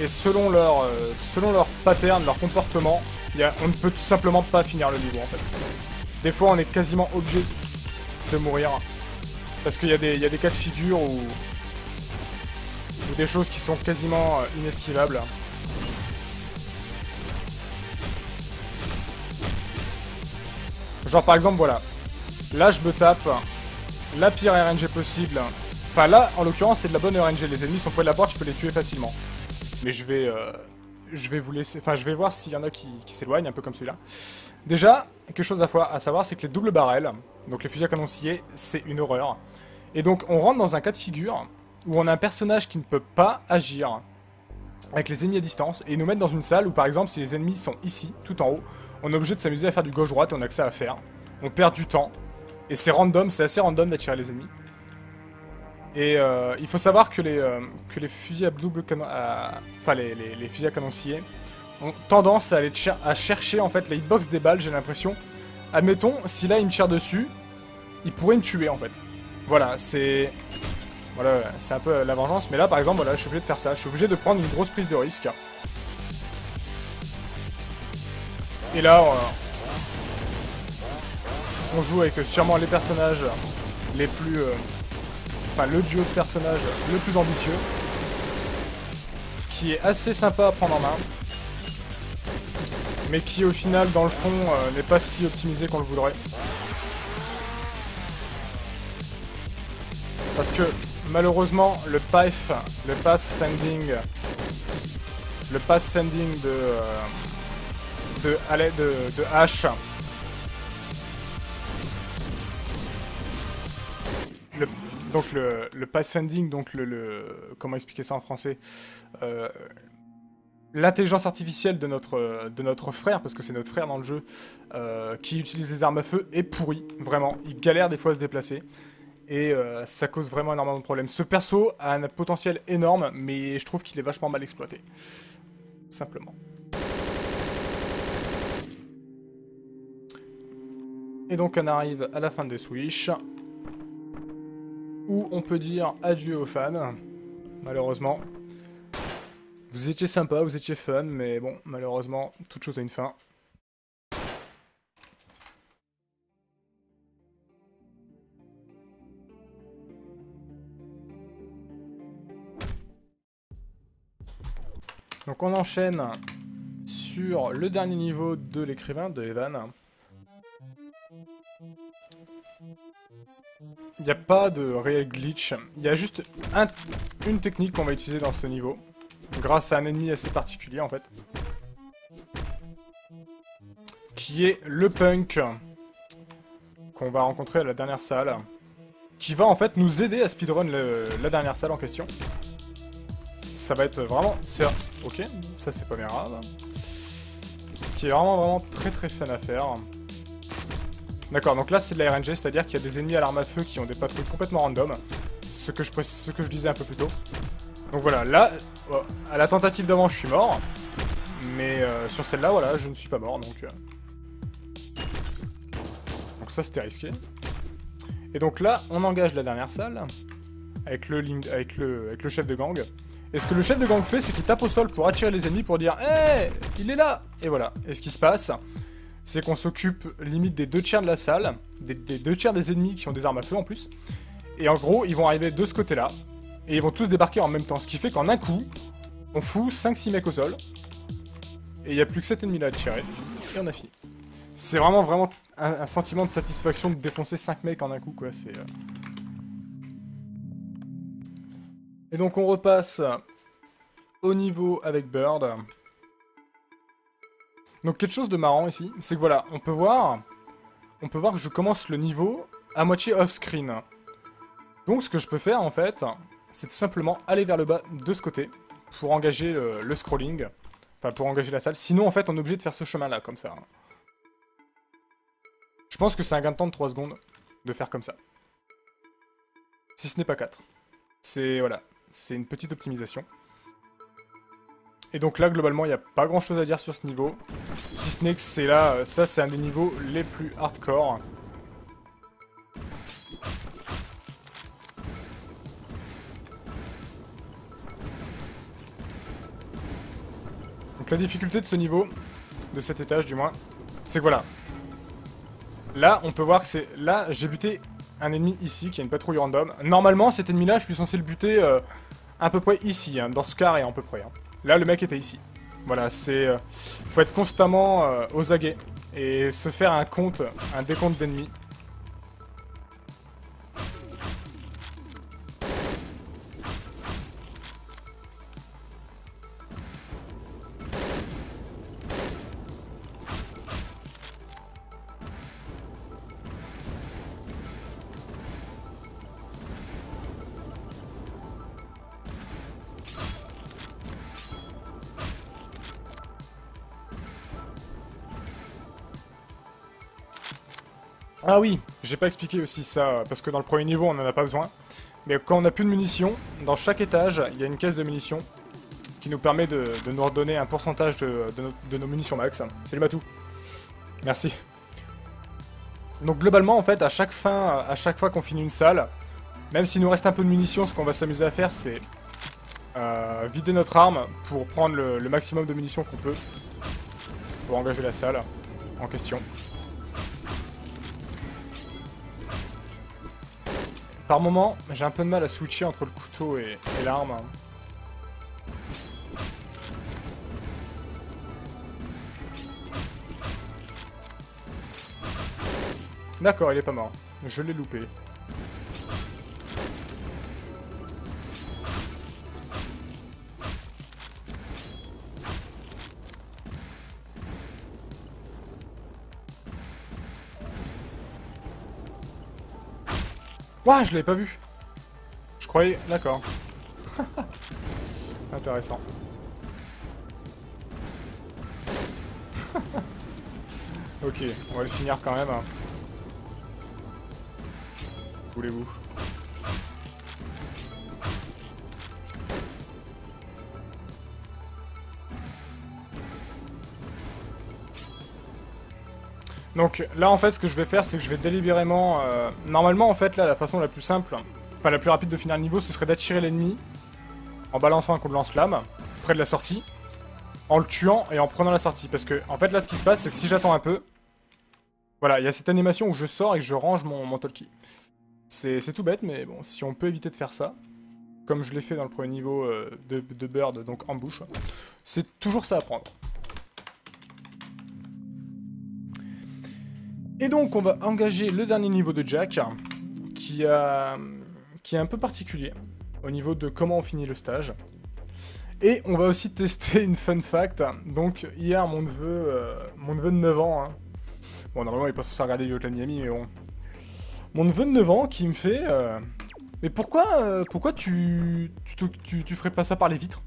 Et selon leur pattern, leur comportement, on ne peut tout simplement pas finir le niveau en fait. Des fois on est quasiment obligé de mourir. Parce qu'il y a des cas de figure ou des choses qui sont quasiment inesquivables. Genre par exemple voilà, là je me tape la pire RNG possible. Enfin là en l'occurrence c'est de la bonne RNG, les ennemis sont près de la porte, je peux les tuer facilement. Mais je vais vous laisser, enfin je vais voir s'il y en a qui s'éloignent, un peu comme celui-là. Déjà, quelque chose à savoir, c'est que les doubles barrels, donc les fusils à canon scié, c'est une horreur. Et donc on rentre dans un cas de figure où on a un personnage qui ne peut pas agir avec les ennemis à distance et nous mettre dans une salle où par exemple si les ennemis sont ici, tout en haut, on est obligé de s'amuser à faire du gauche-droite et on a que ça à faire. On perd du temps. Et c'est random, c'est assez random d'attirer les ennemis. Et il faut savoir que les fusils à double canon... Enfin, les fusils à canon scié ont tendance à aller à chercher en fait les hitbox des balles, j'ai l'impression. Admettons, si là il me tire dessus, il pourrait me tuer en fait. Voilà, c'est... Voilà, c'est un peu la vengeance. Mais là par exemple, voilà, je suis obligé de faire ça. Je suis obligé de prendre une grosse prise de risque. Et là, on joue avec sûrement les personnages les plus... Enfin, le duo de personnages le plus ambitieux. Qui est assez sympa à prendre en main. Mais qui, au final, dans le fond, n'est pas si optimisé qu'on le voudrait. Parce que, malheureusement, le pathfinding de H. Donc le pathfinding, donc comment expliquer ça en français, l'intelligence artificielle de notre frère, parce que c'est notre frère dans le jeu, qui utilise les armes à feu, est pourri, vraiment. Il galère des fois à se déplacer. Et ça cause vraiment énormément de problèmes. Ce perso a un potentiel énorme, mais je trouve qu'il est vachement mal exploité. Simplement. Et donc on arrive à la fin de Switch, où on peut dire adieu aux fans, malheureusement. Vous étiez sympa, vous étiez fun, mais bon, malheureusement, toute chose a une fin. Donc on enchaîne sur le dernier niveau de l'écrivain, de Evan. Il n'y a pas de réel glitch, il y a juste une technique qu'on va utiliser dans ce niveau, grâce à un ennemi assez particulier en fait, qui est le punk, qu'on va rencontrer à la dernière salle, qui va en fait nous aider à speedrun la dernière salle en question. Ça va être vraiment... Ok, ça c'est pas bien grave. Ce qui est vraiment très fun à faire. D'accord, donc là c'est de la RNG, c'est-à-dire qu'il y a des ennemis à l'arme à feu qui ont des patrouilles complètement random. Ce que je disais un peu plus tôt. Donc voilà, là, à la tentative d'avant je suis mort. Mais sur celle-là, voilà, je ne suis pas mort, donc ça c'était risqué. Et donc là, on engage la dernière salle, avec le chef de gang. Et ce que le chef de gang fait, c'est qu'il tape au sol pour attirer les ennemis, pour dire « Hey, il est là !» Et voilà. Et ce qui se passe, c'est qu'on s'occupe limite des 2 tiers de la salle, des 2 tiers des ennemis qui ont des armes à feu en plus. Et en gros, ils vont arriver de ce côté-là, et ils vont tous débarquer en même temps. Ce qui fait qu'en un coup, on fout 5-6 mecs au sol, et il n'y a plus que 7 ennemis là à tirer, et on a fini. C'est vraiment un sentiment de satisfaction de défoncer 5 mecs en un coup, quoi. Et donc on repasse au niveau avec Bird. Donc quelque chose de marrant ici, c'est que voilà, on peut voir que je commence le niveau à moitié off-screen. Donc ce que je peux faire en fait, c'est tout simplement aller vers le bas de ce côté pour engager le scrolling, enfin pour engager la salle. Sinon en fait on est obligé de faire ce chemin là comme ça. Je pense que c'est un gain de temps de 3 secondes de faire comme ça. Si ce n'est pas 4. C'est voilà, c'est une petite optimisation. Et donc là, globalement, il n'y a pas grand chose à dire sur ce niveau. Si ce n'est que c'est là, ça c'est un des niveaux les plus hardcore. Donc la difficulté de ce niveau, de cet étage du moins, c'est que voilà. Là, on peut voir que c'est... Là, j'ai buté un ennemi ici, qui a une patrouille random. Normalement, cet ennemi-là, je suis censé le buter à peu près ici, hein, dans ce carré à peu près. Hein. Là, le mec était ici. Voilà, c'est... faut être constamment aux aguets et se faire un compte, un décompte d'ennemis. Ah oui, j'ai pas expliqué aussi ça, parce que dans le premier niveau, on en a pas besoin. Mais quand on a plus de munitions, dans chaque étage, il y a une caisse de munitions qui nous permet de nous redonner un pourcentage de nos munitions max. Salut Matou. Merci. Donc globalement, en fait, à chaque fois qu'on finit une salle, même s'il nous reste un peu de munitions, ce qu'on va s'amuser à faire, c'est vider notre arme pour prendre le maximum de munitions qu'on peut pour engager la salle en question. Par moment, j'ai un peu de mal à switcher entre le couteau et l'arme. D'accord, il est pas mort. Je l'ai loupé. Ouah, je l'avais pas vu. Je croyais... D'accord. Intéressant. Ok, on va le finir quand même. Voulez-vous? Donc là en fait ce que je vais faire c'est que je vais délibérément... Normalement en fait là la façon la plus simple, enfin la plus rapide de finir le niveau ce serait d'attirer l'ennemi en balançant un coup de lance-flamme près de la sortie, en le tuant et en prenant la sortie. Parce que en fait là ce qui se passe c'est que si j'attends un peu, voilà il y a cette animation où je sors et que je range mon talkie. C'est tout bête mais bon si on peut éviter de faire ça, comme je l'ai fait dans le premier niveau de Bird, donc ambush, c'est toujours ça à prendre. Et donc on va engager le dernier niveau de Jack, qui est un peu particulier au niveau de comment on finit le stage. Et on va aussi tester une fun fact. Donc hier mon neveu de 9 ans, hein. Bon normalement il est pas censé regarder Hotline Miami mais bon. Mon neveu de 9 ans qui me fait mais pourquoi tu ferais pas ça par les vitres?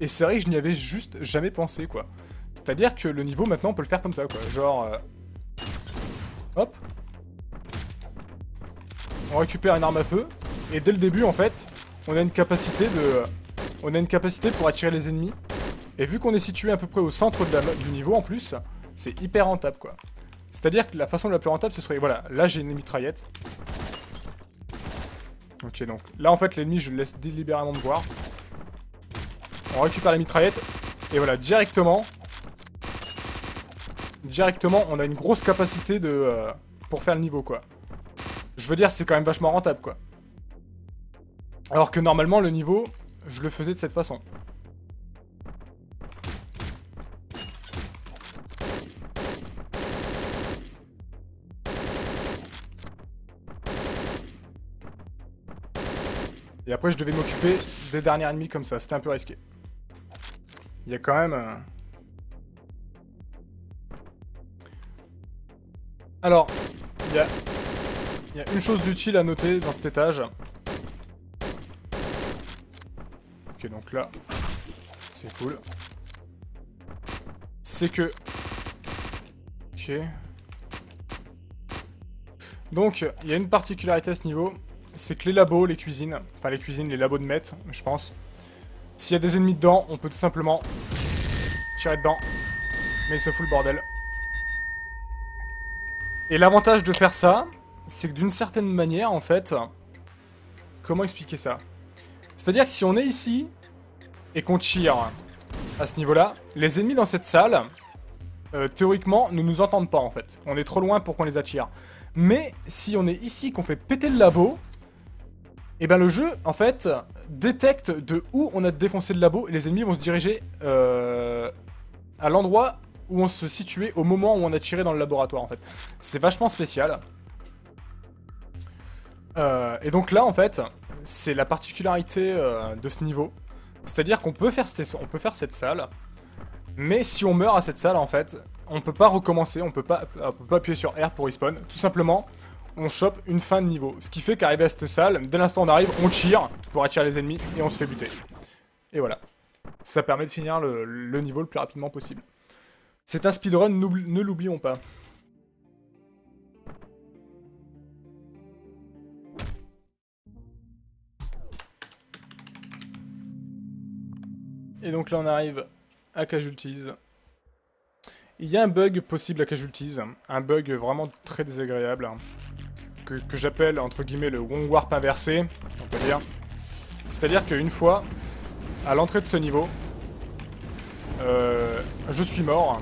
Et c'est vrai que je n'y avais juste jamais pensé quoi. C'est-à-dire que le niveau maintenant on peut le faire comme ça quoi, genre... Hop. On récupère une arme à feu. Et dès le début, en fait, on a une capacité pour attirer les ennemis. Et vu qu'on est situé à peu près au centre du niveau, en plus, c'est hyper rentable, quoi. C'est-à-dire que la façon la plus rentable, ce serait... Voilà, là, j'ai une mitraillette. Ok, donc là, en fait, l'ennemi, je le laisse délibérément me voir. On récupère la mitraillette. Et voilà, directement, on a une grosse capacité pour faire le niveau, quoi. Je veux dire, c'est quand même vachement rentable, quoi. Alors que normalement, le niveau, je le faisais de cette façon. Et après, je devais m'occuper des derniers ennemis comme ça. C'était un peu risqué. Il y a quand même... Alors, il y a une chose d'utile à noter dans cet étage. Ok, donc là, c'est cool. C'est que... Ok. Donc, il y a une particularité à ce niveau, c'est que les labos, les cuisines, les labos de maître, je pense, s'il y a des ennemis dedans, on peut tout simplement tirer dedans, mais ça fout le bordel. Et l'avantage de faire ça, c'est que d'une certaine manière, en fait, comment expliquer ça? C'est-à-dire que si on est ici, et qu'on tire à ce niveau-là, les ennemis dans cette salle, théoriquement, ne nous entendent pas, en fait. On est trop loin pour qu'on les attire. Mais si on est ici, qu'on fait péter le labo, et ben le jeu, en fait, détecte de où on a défoncé le labo, et les ennemis vont se diriger à l'endroit où on se situait au moment où on a tiré dans le laboratoire, en fait. C'est vachement spécial. Et donc là, en fait, c'est la particularité de ce niveau. C'est-à-dire qu'on peut faire cette salle, mais si on meurt à cette salle, en fait, on peut pas recommencer, on peut pas appuyer sur R pour respawn. Tout simplement, on chope une fin de niveau. Ce qui fait qu'arrivé à cette salle, dès l'instant où on arrive, on tire pour attirer les ennemis et on se fait buter. Et voilà. Ça permet de finir le niveau le plus rapidement possible. C'est un speedrun, ne l'oublions pas. Et donc là on arrive à Casualties. Il y a un bug possible à Casualties, un bug vraiment très désagréable, que j'appelle entre guillemets le Wong Warp inversé, on peut dire. C'est-à-dire qu'une fois, à l'entrée de ce niveau, je suis mort.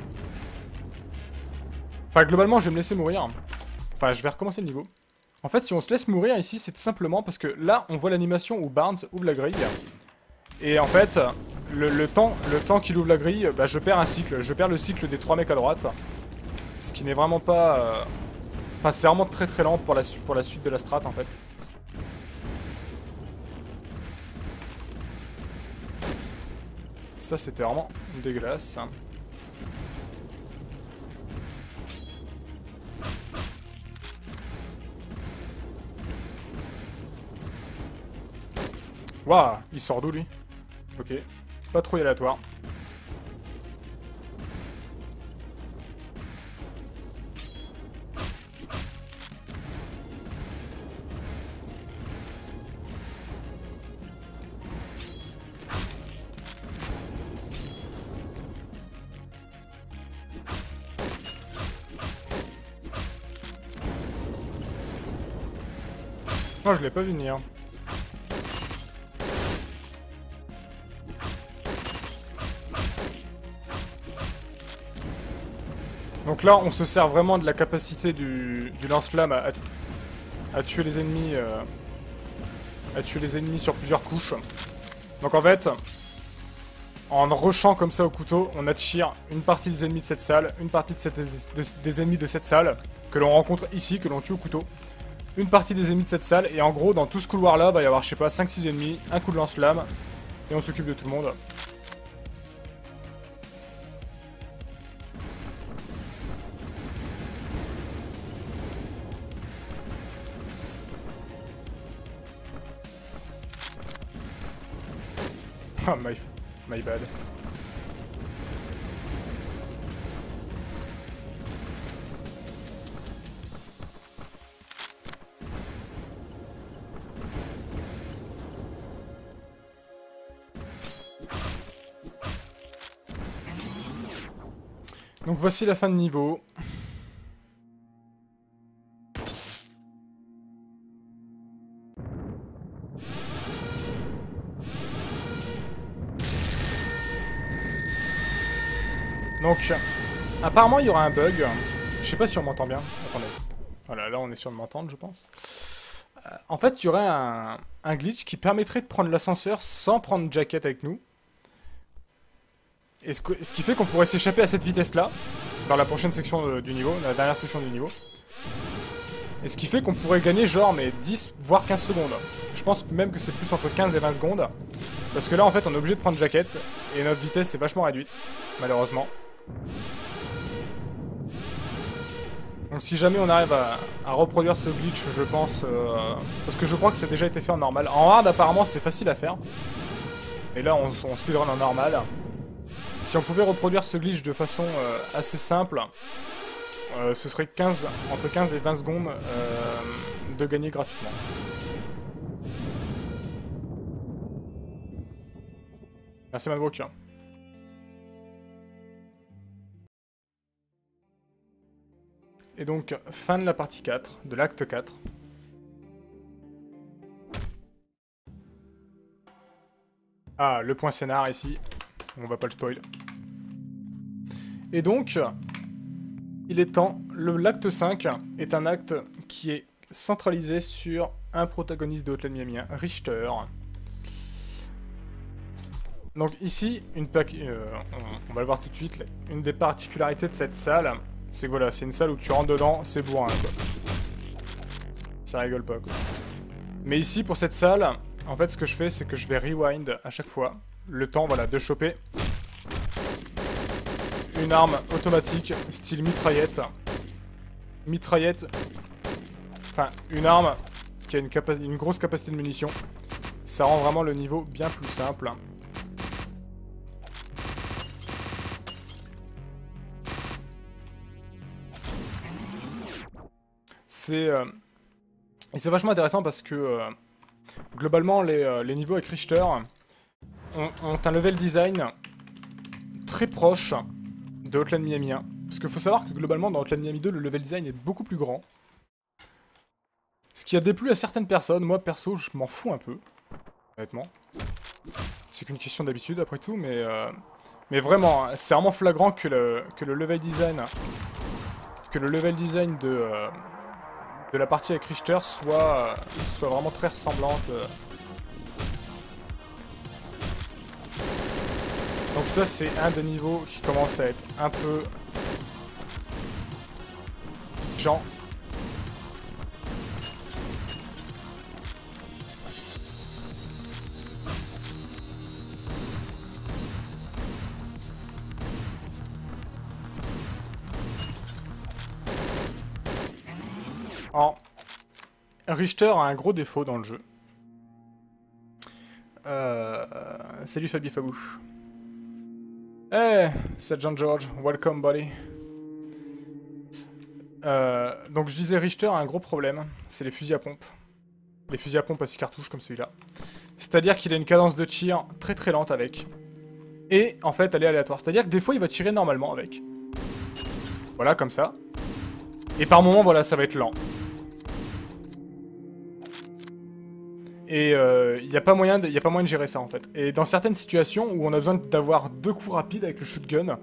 Enfin globalement je vais me laisser mourir. Enfin je vais recommencer le niveau. En fait si on se laisse mourir ici c'est tout simplement parce que là on voit l'animation où Barnes ouvre la grille. Et en fait... Le temps qu'il ouvre la grille, bah, je perds un cycle. Je perds le cycle des 3 mecs à droite. Ce qui n'est vraiment pas... Enfin, c'est vraiment très très lent pour la suite de la strat, en fait. Ça, c'était vraiment dégueulasse. Waouh, il sort d'où, lui? Ok. Pas trop aléatoire. Moi je l'ai pas vu venir. Donc là, on se sert vraiment de la capacité du lance-flamme à tuer les ennemis, sur plusieurs couches. Donc en fait, en rushant comme ça au couteau, on attire une partie des ennemis de cette salle, une partie des ennemis de cette salle, que l'on rencontre ici, que l'on tue au couteau, une partie des ennemis de cette salle, et en gros, dans tout ce couloir-là, va y avoir, je sais pas, 5-6 ennemis, un coup de lance-flamme, et on s'occupe de tout le monde. Ah, my bad. Donc voici la fin de niveau. Donc, apparemment il y aura un bug. Je sais pas si on m'entend bien. Attendez. Voilà, là on est sûr de m'entendre, je pense. En fait, il y aurait un glitch qui permettrait de prendre l'ascenseur sans prendre Jacket avec nous. Et ce qui fait qu'on pourrait s'échapper à cette vitesse-là, dans la prochaine section du niveau, la dernière section du niveau. Et ce qui fait qu'on pourrait gagner genre mais 10 voire 15 secondes. Je pense même que c'est plus entre 15 et 20 secondes. Parce que là en fait on est obligé de prendre Jacket, et notre vitesse est vachement réduite, malheureusement. Donc si jamais on arrive à reproduire ce glitch, je pense... parce que je crois que ça a déjà été fait en normal. En hard, apparemment, c'est facile à faire. Et là, on speedrun en normal. Si on pouvait reproduire ce glitch de façon assez simple, ce serait entre 15 et 20 secondes de gagner gratuitement. Merci Madbook. Et donc, fin de la partie 4, de l'acte 4. Ah, le point scénar ici. On va pas le spoil. Et donc, il est temps. L'acte 5 est un acte qui est centralisé sur un protagoniste de Hotline Miami 1, Richter. Donc ici, on va le voir tout de suite, une des particularités de cette salle, c'est que voilà, c'est une salle où tu rentres dedans, c'est bourrin, quoi. Ça rigole pas, quoi. Mais ici, pour cette salle, en fait, ce que je fais, c'est que je vais rewind à chaque fois, le temps, voilà, de choper une arme automatique, style mitraillette. Mitraillette, enfin, une arme qui a une grosse capacité de munitions. Ça rend vraiment le niveau bien plus simple. C'est vachement intéressant parce que globalement les niveaux avec Richter ont un level design très proche de Hotline Miami 1. Parce qu'il faut savoir que globalement dans Hotline Miami 2 le level design est beaucoup plus grand. Ce qui a déplu à certaines personnes, moi perso je m'en fous un peu, honnêtement. C'est qu'une question d'habitude après tout, mais vraiment, c'est vraiment flagrant que le level design de la partie avec Richter soit vraiment très ressemblante. Donc ça c'est un des niveaux qui commence à être un peu... genre... Alors, Richter a un gros défaut dans le jeu. Salut Fabi Fabou. Hey, c'est John George, welcome buddy. Donc je disais Richter a un gros problème, c'est les fusils à pompe. Les fusils à pompe à 6 cartouches comme celui-là. C'est-à-dire qu'il a une cadence de tir très très lente avec. Et en fait elle est aléatoire, c'est-à-dire que des fois il va tirer normalement avec. Voilà, comme ça. Et par moments voilà, ça va être lent. Et il n'y a pas moyen de gérer ça en fait. Et dans certaines situations où on a besoin d'avoir 2 coups rapides avec le shotgun,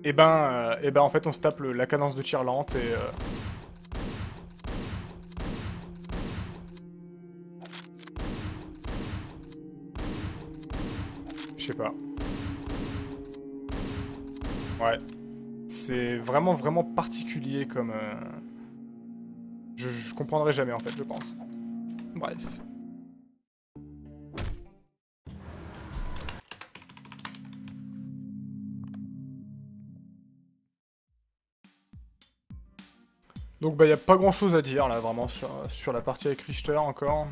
et ben en fait on se tape la cadence de tir lente et... Je sais pas. Ouais. C'est vraiment vraiment particulier comme... Je comprendrai jamais en fait, je pense. Bref. Donc bah y a pas grand chose à dire là vraiment sur la partie avec Richter encore.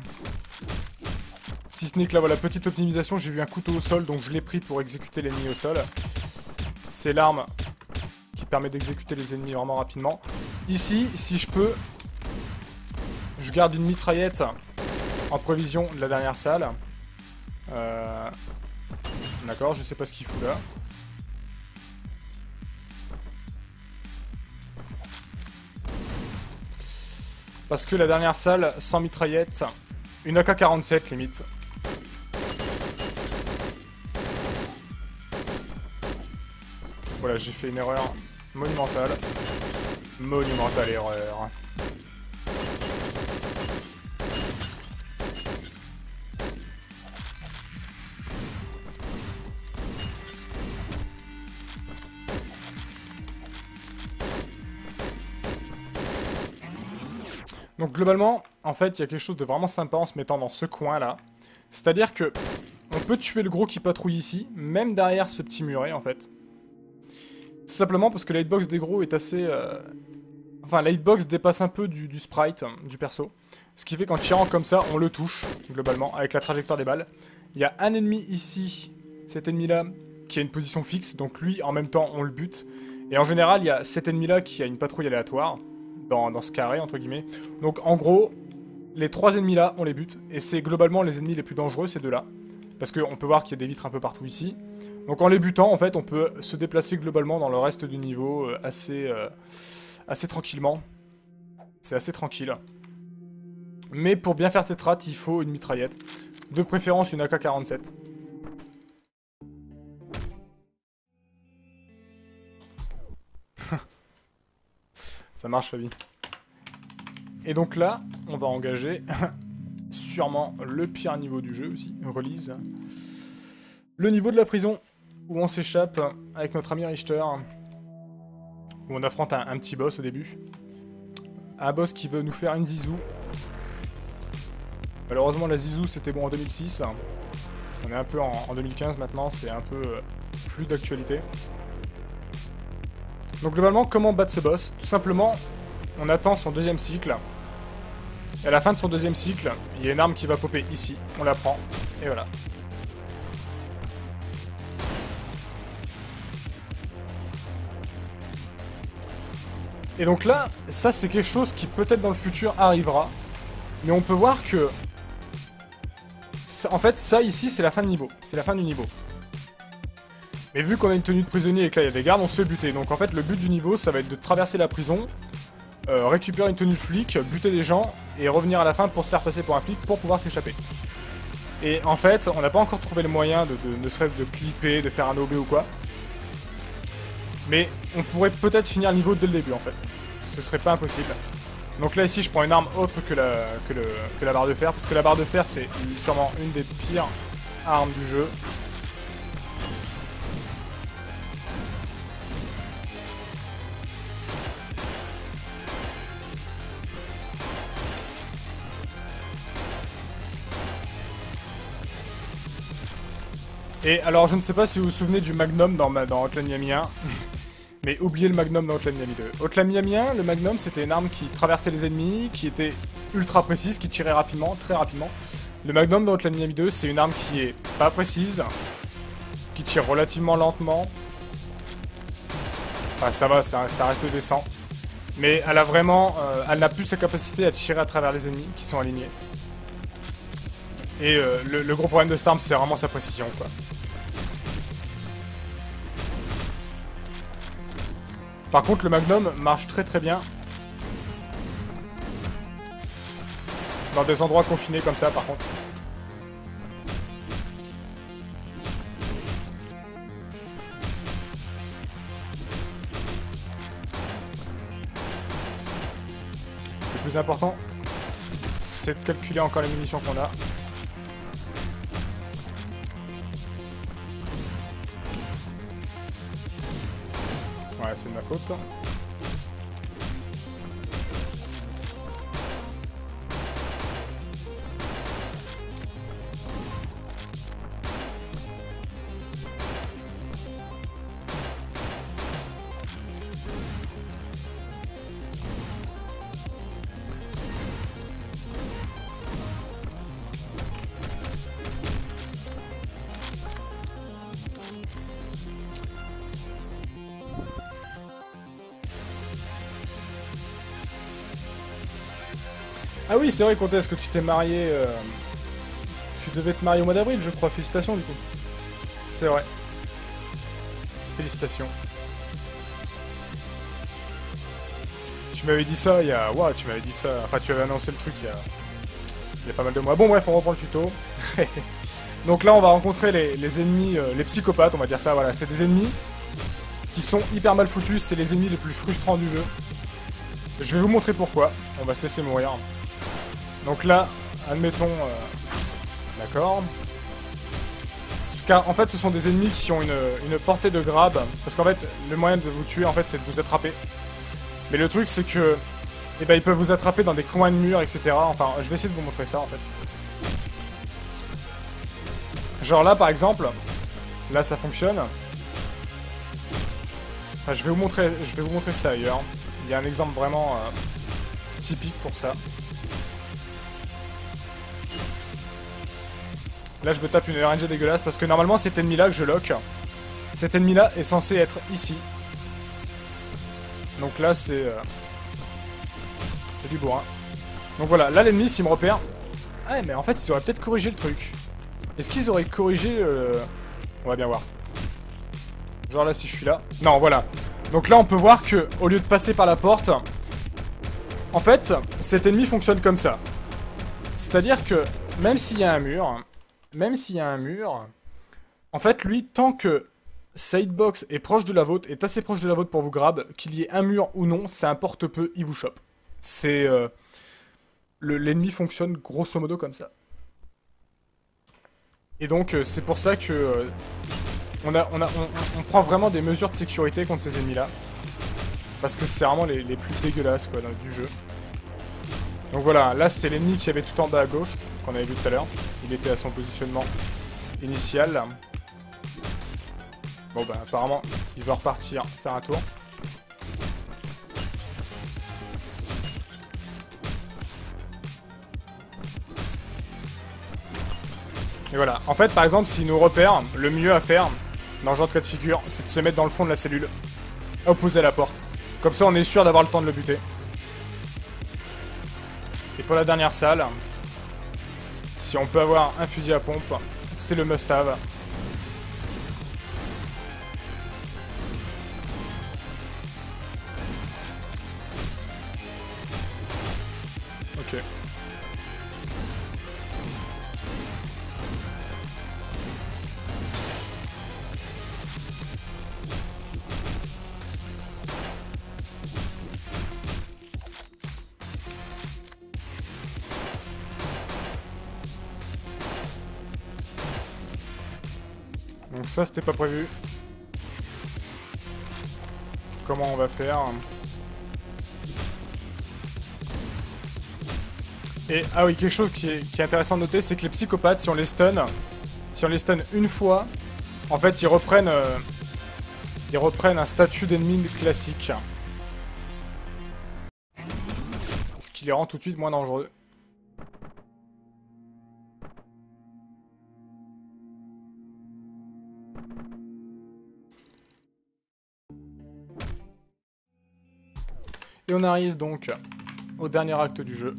Si ce n'est que là voilà, petite optimisation, j'ai vu un couteau au sol donc je l'ai pris pour exécuter l'ennemi au sol. C'est l'arme qui permet d'exécuter les ennemis vraiment rapidement. Ici, si je peux, je garde une mitraillette en prévision de la dernière salle. D'accord, je sais pas ce qu'il fout là. Parce que la dernière salle, sans mitraillette, une AK-47 limite. Voilà, j'ai fait une erreur monumentale. Monumentale erreur. Donc globalement, en fait, il y a quelque chose de vraiment sympa en se mettant dans ce coin-là. C'est-à-dire que on peut tuer le gros qui patrouille ici, même derrière ce petit muret, en fait. Tout simplement parce que la hitbox des gros est assez Enfin, la hitbox dépasse un peu du sprite, du perso. Ce qui fait qu'en tirant comme ça, on le touche, globalement, avec la trajectoire des balles. Il y a un ennemi ici, cet ennemi-là, qui a une position fixe. Donc lui, en même temps, on le bute. Et en général, il y a cet ennemi-là qui a une patrouille aléatoire, dans ce carré, entre guillemets. Donc en gros, les 3 ennemis-là, on les bute. Et c'est globalement les ennemis les plus dangereux, ces deux-là. Parce qu'on peut voir qu'il y a des vitres un peu partout ici. Donc en les butant, en fait, on peut se déplacer globalement dans le reste du niveau assez tranquillement. C'est assez tranquille. Mais pour bien faire cette strat, il faut une mitraillette. De préférence une AK-47. Ça marche, Fabi. Et donc là, on va engager sûrement le pire niveau du jeu aussi, release. Le niveau de la prison, où on s'échappe avec notre ami Richter. Où on affronte un petit boss au début. Un boss qui veut nous faire une zizou. Malheureusement, la zizou, c'était bon en 2006. On est un peu en 2015 maintenant, c'est un peu plus d'actualité. Donc globalement, comment battre ce boss? Tout simplement, on attend son deuxième cycle. Et à la fin de son deuxième cycle, il y a une arme qui va popper ici. On la prend, et voilà. Et donc là, ça c'est quelque chose qui peut-être dans le futur arrivera. Mais on peut voir que... En fait, ça ici, c'est la fin de niveau. C'est la fin du niveau. Mais vu qu'on a une tenue de prisonnier et que là, il y a des gardes, on se fait buter. Donc en fait, le but du niveau, ça va être de traverser la prison, récupérer une tenue de flic, buter des gens, et revenir à la fin pour se faire passer pour un flic pour pouvoir s'échapper. Et en fait, on n'a pas encore trouvé le moyen de ne serait-ce de clipper, de faire un OB ou quoi. Mais on pourrait peut-être finir le niveau dès le début, en fait. Ce serait pas impossible. Donc là, ici, je prends une arme autre que la barre de fer, parce que la barre de fer, c'est sûrement une des pires armes du jeu. Et alors, je ne sais pas si vous vous souvenez du Magnum dans Hotline Miami 1, mais oubliez le Magnum dans Hotline Miami 2. Hotline Miami 1, le Magnum, c'était une arme qui traversait les ennemis, qui était ultra précise, qui tirait rapidement, très rapidement. Le Magnum dans Hotline Miami 2, c'est une arme qui est pas précise, qui tire relativement lentement. Enfin, ça va, ça reste décent. Mais elle a vraiment... elle n'a plus sa capacité à tirer à travers les ennemis qui sont alignés. Et le gros problème de cette arme, c'est vraiment sa précision, quoi. Par contre, le Magnum marche très très bien dans des endroits confinés comme ça, par contre. Le plus important, c'est de calculer encore les munitions qu'on a. Ouais, c'est de ma faute. Ah oui, c'est vrai, Comtesse, est-ce que tu t'es marié... Tu devais te marier au mois d'avril, je crois. Félicitations, du coup. C'est vrai. Félicitations. Tu m'avais dit ça il y a... Ouah, tu m'avais dit ça... Enfin, tu avais annoncé le truc il y a pas mal de mois. Bon, bref, on reprend le tuto. Donc là, on va rencontrer les ennemis... les psychopathes, on va dire ça, voilà. C'est des ennemis qui sont hyper mal foutus. C'est les ennemis les plus frustrants du jeu. Je vais vous montrer pourquoi. On va se laisser mourir. Donc là, admettons... D'accord. Car en fait, ce sont des ennemis qui ont une portée de grab. Parce qu'en fait, le moyen de vous tuer, en fait, c'est de vous attraper. Mais le truc, c'est que... Eh ben, ils peuvent vous attraper dans des coins de murs, etc. Enfin, je vais essayer de vous montrer ça, en fait. Genre là, par exemple... Là, ça fonctionne. Enfin, je vais vous montrer ça ailleurs. Il y a un exemple vraiment typique pour ça. Là, je me tape une RNG dégueulasse parce que normalement, cet ennemi-là que je lock, cet ennemi-là est censé être ici. Donc là, c'est du bourrin. Donc voilà, là, l'ennemi, s'il me repère... Ah, mais en fait, ils auraient peut-être corrigé le truc. Est-ce qu'ils auraient corrigé... On va bien voir. Genre là, si je suis là... Non, voilà. Donc là, on peut voir que au lieu de passer par la porte... En fait, cet ennemi fonctionne comme ça. C'est-à-dire que, même s'il y a un mur... En fait, lui, tant que sa hitbox est proche de la vôtre, est assez proche de la vôtre pour vous grab, qu'il y ait un mur ou non, ça importe peu, il vous chope. C'est... l'ennemi fonctionne grosso modo comme ça. Et donc, c'est pour ça que... on prend vraiment des mesures de sécurité contre ces ennemis-là. Parce que c'est vraiment les plus dégueulasses, quoi, du jeu. Donc voilà, là, c'est l'ennemi qui avait tout en bas à gauche, qu'on avait vu tout à l'heure. Il était à son positionnement initial. Bon, bah, apparemment, il va repartir faire un tour. Et voilà. En fait, par exemple, s'il nous repère, le mieux à faire, dans ce genre de cas de figure, c'est de se mettre dans le fond de la cellule, opposé à la porte. Comme ça, on est sûr d'avoir le temps de le buter. Et pour la dernière salle, si on peut avoir un fusil à pompe, c'est le must-have. Ok. Donc ça, c'était pas prévu. Comment on va faire? Et, ah oui, quelque chose qui est intéressant de noter, c'est que les psychopathes, si on les stun une fois, en fait, ils reprennent un statut d'ennemi classique. Ce qui les rend tout de suite moins dangereux. Et on arrive donc au dernier acte du jeu.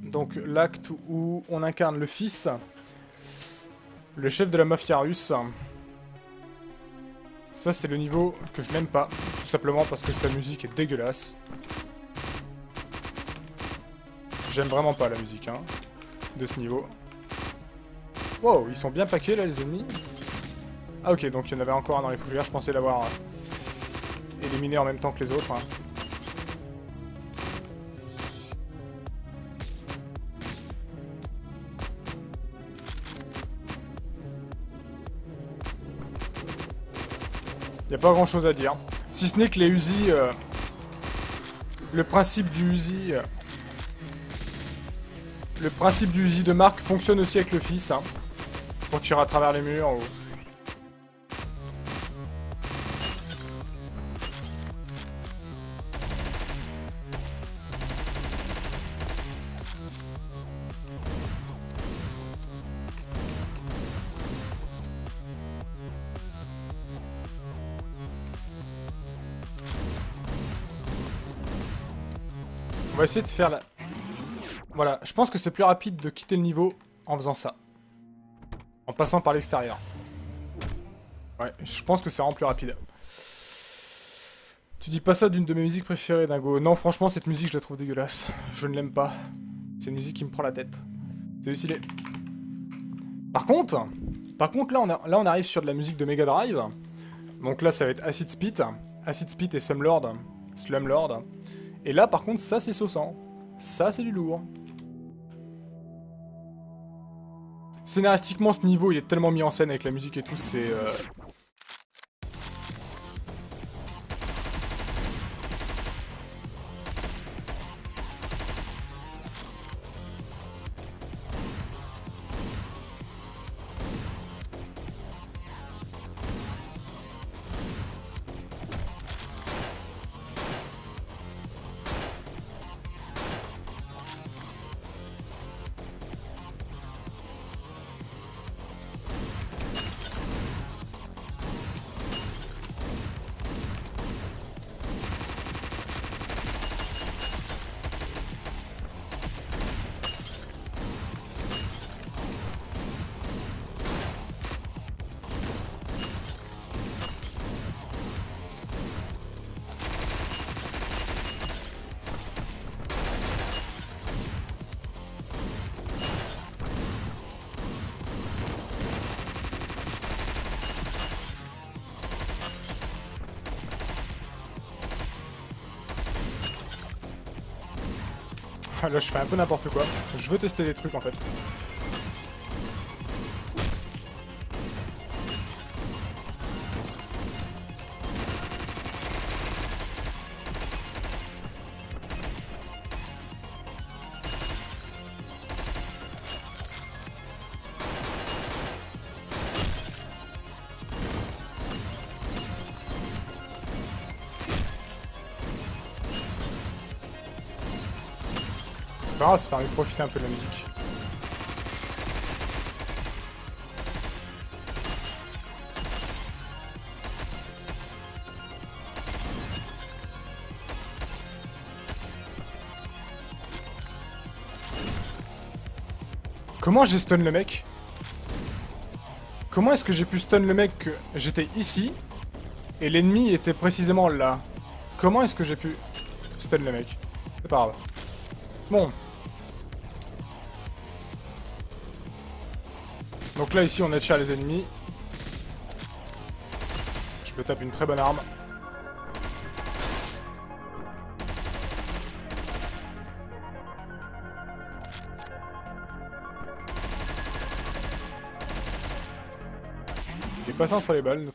Donc l'acte où on incarne le fils, le chef de la mafia russe. Ça c'est le niveau que je n'aime pas, tout simplement parce que sa musique est dégueulasse. J'aime vraiment pas la musique hein, de ce niveau. Wow, ils sont bien paqués là les ennemis. Ah ok, donc il y en avait encore un dans les fougères, je pensais l'avoir éliminé en même temps que les autres. Hein. Y a pas grand chose à dire. Si ce n'est que les Uzi... le principe du Uzi... le principe du Uzi de marque fonctionne aussi avec le fils. Hein, pour tirer à travers les murs ou... On va essayer de faire la... Voilà, je pense que c'est plus rapide de quitter le niveau en faisant ça. En passant par l'extérieur. Ouais, je pense que c'est vraiment plus rapide. Tu dis pas ça d'une de mes musiques préférées, Dingo. Non, franchement, cette musique, je la trouve dégueulasse. Je ne l'aime pas. C'est une musique qui me prend la tête. C'est stylé. Par contre, là, on arrive sur de la musique de Mega Drive. Donc là, ça va être Acid Spit et Slumlord. Et là, par contre, ça, c'est saussant. Ça, c'est du lourd. Scénaristiquement, ce niveau, il est tellement mis en scène avec la musique et tout, c'est... Là, je fais un peu n'importe quoi. Je veux tester des trucs, en fait. C'est pas grave, ça permet de profiter un peu de la musique. Comment j'ai stun le mec? Comment est-ce que j'ai pu stun le mec que j'étais ici et l'ennemi était précisément là? Comment est-ce que j'ai pu stun le mec? C'est pas grave. Bon. Donc là, ici, on headshot les ennemis. Je peux taper une très bonne arme. Il est passé entre les balles,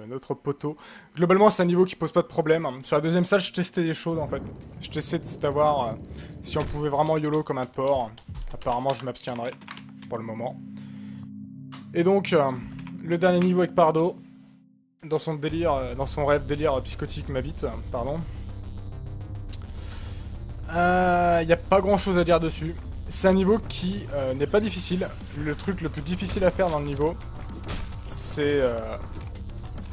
notre poteau. Globalement, c'est un niveau qui pose pas de problème. Sur la deuxième salle, je testais des choses, en fait. Je testais de savoir si on pouvait vraiment YOLO comme un porc. Apparemment, je m'abstiendrai pour le moment. Et donc, le dernier niveau avec Pardo, dans son délire, dans son rêve délire psychotique m'habite, pardon. Y a pas grand chose à dire dessus. C'est un niveau qui n'est pas difficile. Le truc le plus difficile à faire dans le niveau, c'est...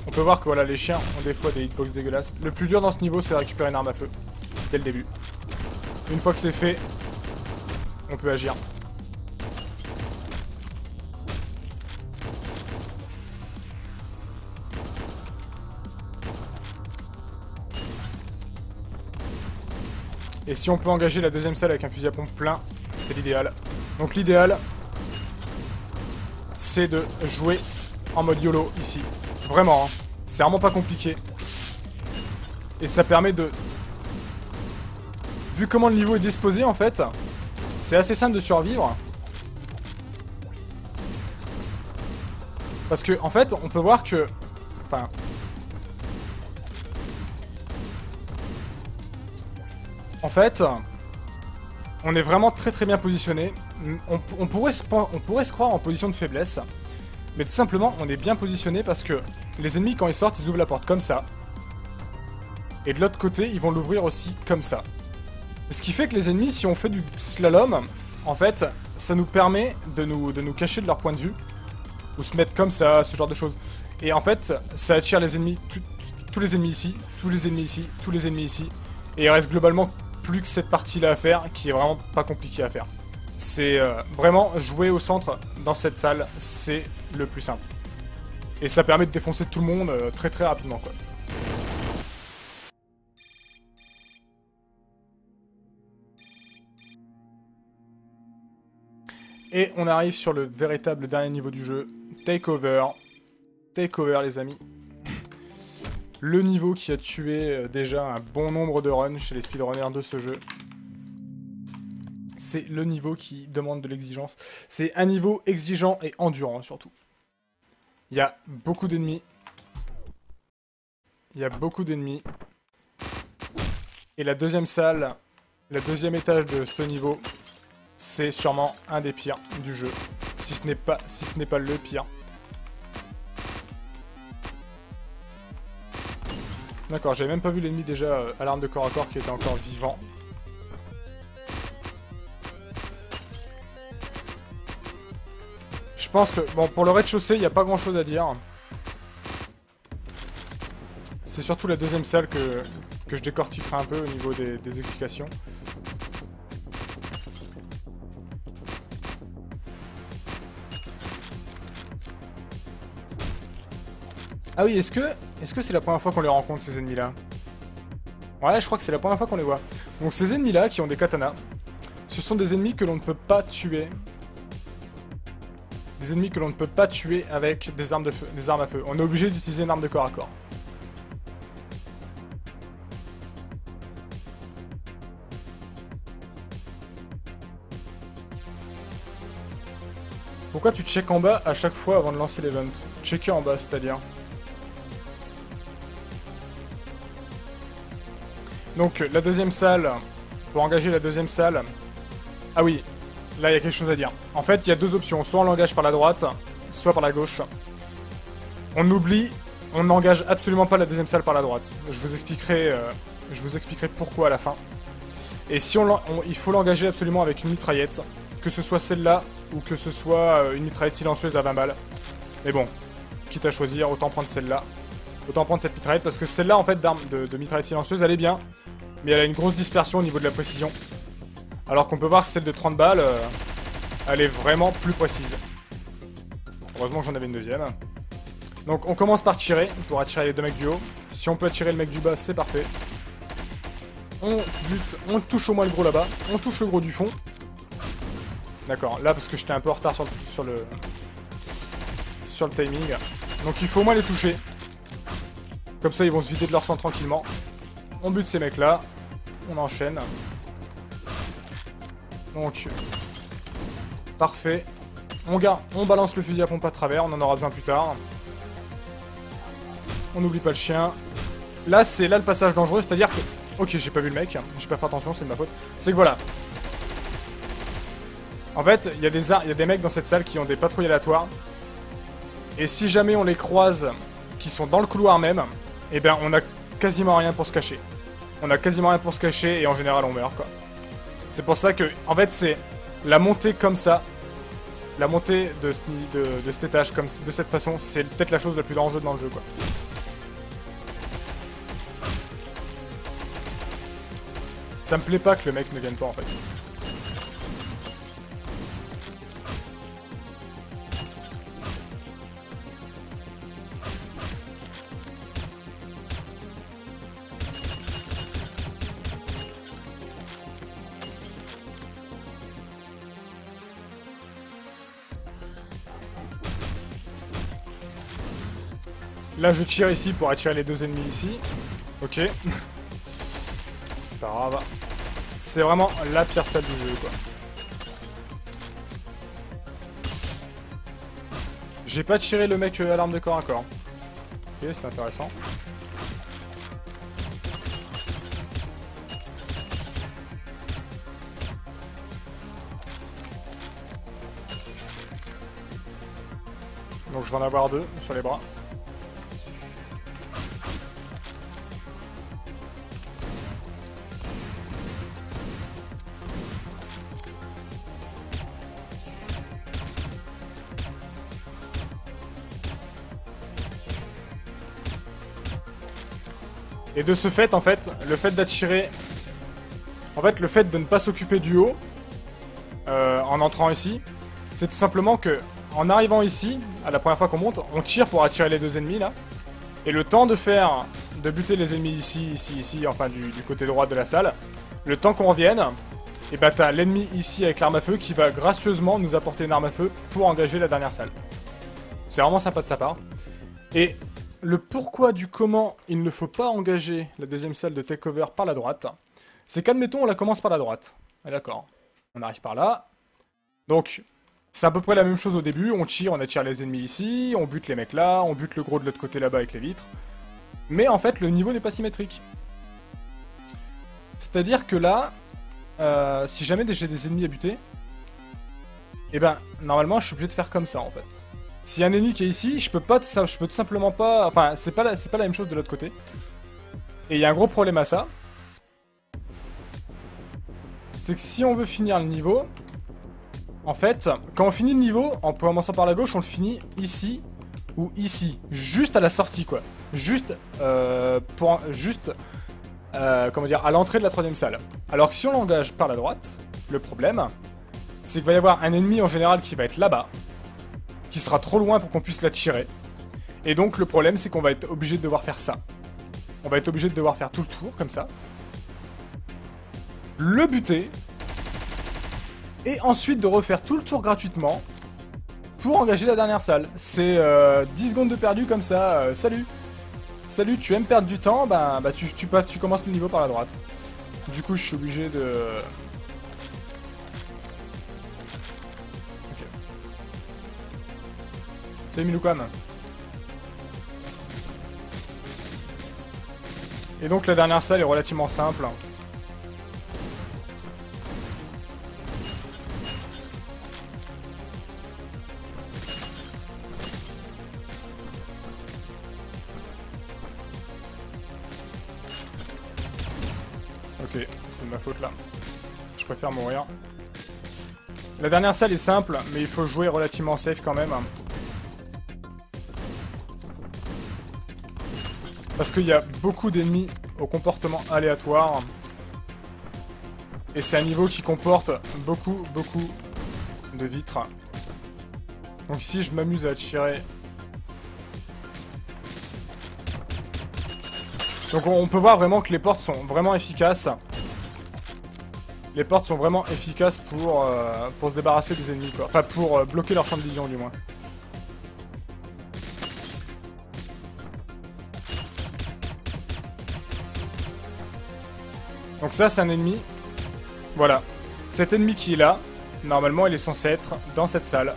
on peut voir que voilà, les chiens ont des fois des hitbox dégueulasses. Le plus dur dans ce niveau, c'est de récupérer une arme à feu, dès le début. Une fois que c'est fait, on peut agir. Et si on peut engager la deuxième salle avec un fusil à pompe plein, c'est l'idéal. Donc l'idéal, c'est de jouer en mode YOLO ici. Vraiment, hein. C'est vraiment pas compliqué. Et ça permet de... Vu comment le niveau est disposé en fait, c'est assez simple de survivre. Parce que en fait, on peut voir que... Enfin... En fait, on est vraiment très bien positionné. On pourrait se croire en position de faiblesse. Mais tout simplement, on est bien positionné parce que les ennemis, quand ils sortent, ils ouvrent la porte comme ça. Et de l'autre côté, ils vont l'ouvrir aussi comme ça. Ce qui fait que les ennemis, si on fait du slalom, en fait, ça nous permet de nous cacher de leur point de vue. Ou se mettre comme ça, ce genre de choses. Et en fait, ça attire les ennemis, tous les ennemis ici, tous les ennemis ici, tous les ennemis ici. Et il reste globalement plus que cette partie-là à faire, qui est vraiment pas compliquée à faire. C'est vraiment jouer au centre dans cette salle, c'est le plus simple. Et ça permet de défoncer tout le monde très rapidement, quoi. Et on arrive sur le véritable dernier niveau du jeu, Takeover. Takeover, les amis. Le niveau qui a tué déjà un bon nombre de runs chez les speedrunners de ce jeu. C'est le niveau qui demande de l'exigence. C'est un niveau exigeant et endurant, surtout. Il y a beaucoup d'ennemis. Il y a beaucoup d'ennemis. Et la deuxième salle, le deuxième étage de ce niveau, c'est sûrement un des pires du jeu. Si ce n'est pas le pire. D'accord, j'avais même pas vu l'ennemi déjà à l'arme de corps à corps qui était encore vivant. Je pense que, bon, pour le rez-de-chaussée, il n'y a pas grand-chose à dire. C'est surtout la deuxième salle que je décortiquerai un peu au niveau des explications. Ah oui, est-ce que c'est la première fois qu'on les rencontre, ces ennemis-là? Ouais, je crois que c'est la première fois qu'on les voit. Donc ces ennemis-là, qui ont des katanas, ce sont des ennemis que l'on ne peut pas tuer. Des ennemis que l'on ne peut pas tuer avec des armes à feu. On est obligé d'utiliser une arme de corps à corps. Pourquoi tu check en bas à chaque fois avant de lancer l'event? Checker en bas, c'est-à-dire? Donc, la deuxième salle, pour engager la deuxième salle... Ah oui, là, il y a quelque chose à dire. En fait, il y a deux options. Soit on l'engage par la droite, soit par la gauche. On oublie, on n'engage absolument pas la deuxième salle par la droite. Je vous expliquerai pourquoi à la fin. Et si il faut l'engager absolument avec une mitraillette, que ce soit celle-là, ou que ce soit une mitraillette silencieuse à 20 balles. Mais bon, quitte à choisir, autant prendre celle-là. Autant prendre cette mitraillette, parce que celle-là, en fait, d'arme de mitraillette silencieuse, elle est bien, mais elle a une grosse dispersion au niveau de la précision. Alors qu'on peut voir que celle de 30 balles, elle est vraiment plus précise. Heureusement que j'en avais une deuxième. Donc on commence par tirer, pour attirer les deux mecs du haut. Si on peut attirer le mec du bas, c'est parfait. On bute, on touche au moins le gros là-bas. On touche le gros du fond. D'accord, là parce que j'étais un peu en retard sur le timing. Donc il faut au moins les toucher. Comme ça ils vont se vider de leur sang tranquillement. On bute ces mecs là. On enchaîne. Donc, parfait. On balance le fusil à pompe à travers, on en aura besoin plus tard. On n'oublie pas le chien. Là, c'est là le passage dangereux, c'est-à-dire que... Ok, j'ai pas vu le mec, j'ai pas fait attention, c'est de ma faute. C'est que voilà. En fait, il y a des mecs dans cette salle qui ont des patrouilles aléatoires. Et si jamais on les croise, qui sont dans le couloir même, eh ben on a quasiment rien pour se cacher. On a quasiment rien pour se cacher et en général on meurt, quoi. C'est pour ça que, en fait, c'est la montée comme ça, la montée de cet étage de cette façon, c'est peut-être la chose la plus dangereuse dans le jeu, quoi. Ça me plaît pas que le mec ne gagne pas, en fait. Là, je tire ici pour attirer les deux ennemis ici. Ok. C'est pas grave. C'est vraiment la pire salle du jeu, quoi. J'ai pas tiré le mec à l'arme de corps à corps. Ok, c'est intéressant. Donc je vais en avoir deux sur les bras. Et de ce fait, en fait, le fait d'attirer... En fait, le fait de ne pas s'occuper du haut, en entrant ici, c'est tout simplement que, en arrivant ici, à la première fois qu'on monte, on tire pour attirer les deux ennemis, là. Et le temps de buter les ennemis ici, enfin du côté droit de la salle, le temps qu'on revienne, et bah t'as l'ennemi ici avec l'arme à feu qui va gracieusement nous apporter une arme à feu pour engager la dernière salle. C'est vraiment sympa de sa part. Et... le pourquoi du comment il ne faut pas engager la deuxième salle de takeover par la droite, c'est qu'admettons on la commence par la droite. Ah, d'accord. On arrive par là. Donc, c'est à peu près la même chose au début. On tire, on attire les ennemis ici, on bute les mecs là, on bute le gros de l'autre côté là-bas avec les vitres. Mais en fait, le niveau n'est pas symétrique. C'est-à-dire que là, si jamais j'ai des ennemis à buter, eh ben, normalement, je suis obligé de faire comme ça, en fait. S'il y a un ennemi qui est ici, je peux tout simplement pas... Enfin, c'est pas la même chose de l'autre côté. Et il y a un gros problème à ça. C'est que si on veut finir le niveau... En fait, quand on finit le niveau, en commençant par la gauche, on le finit ici ou ici. Juste à la sortie, quoi. Juste, comment dire, à l'entrée de la troisième salle. Alors que si on l'engage par la droite, le problème, c'est qu'il va y avoir un ennemi en général qui va être là-bas, qui sera trop loin pour qu'on puisse la tirer. Et donc le problème c'est qu'on va être obligé de devoir faire ça. On va être obligé de devoir faire tout le tour, comme ça. Le buter. Et ensuite de refaire tout le tour gratuitement pour engager la dernière salle. C'est 10 secondes de perdu comme ça. Salut. Salut, tu aimes perdre du temps, tu commences le niveau par la droite. Du coup je suis obligé de... Salut Miloukan. Et donc la dernière salle est relativement simple. Ok, c'est de ma faute là. Je préfère mourir. La dernière salle est simple, mais il faut jouer relativement safe quand même. Parce qu'il y a beaucoup d'ennemis au comportement aléatoire. Et c'est un niveau qui comporte beaucoup de vitres. Donc ici, je m'amuse à tirer. Donc on peut voir vraiment que les portes sont vraiment efficaces. Les portes sont vraiment efficaces pour se débarrasser des ennemis, quoi. Enfin, pour bloquer leur champ de vision, du moins. Donc ça, c'est un ennemi. Voilà. Cet ennemi qui est là, normalement, il est censé être dans cette salle.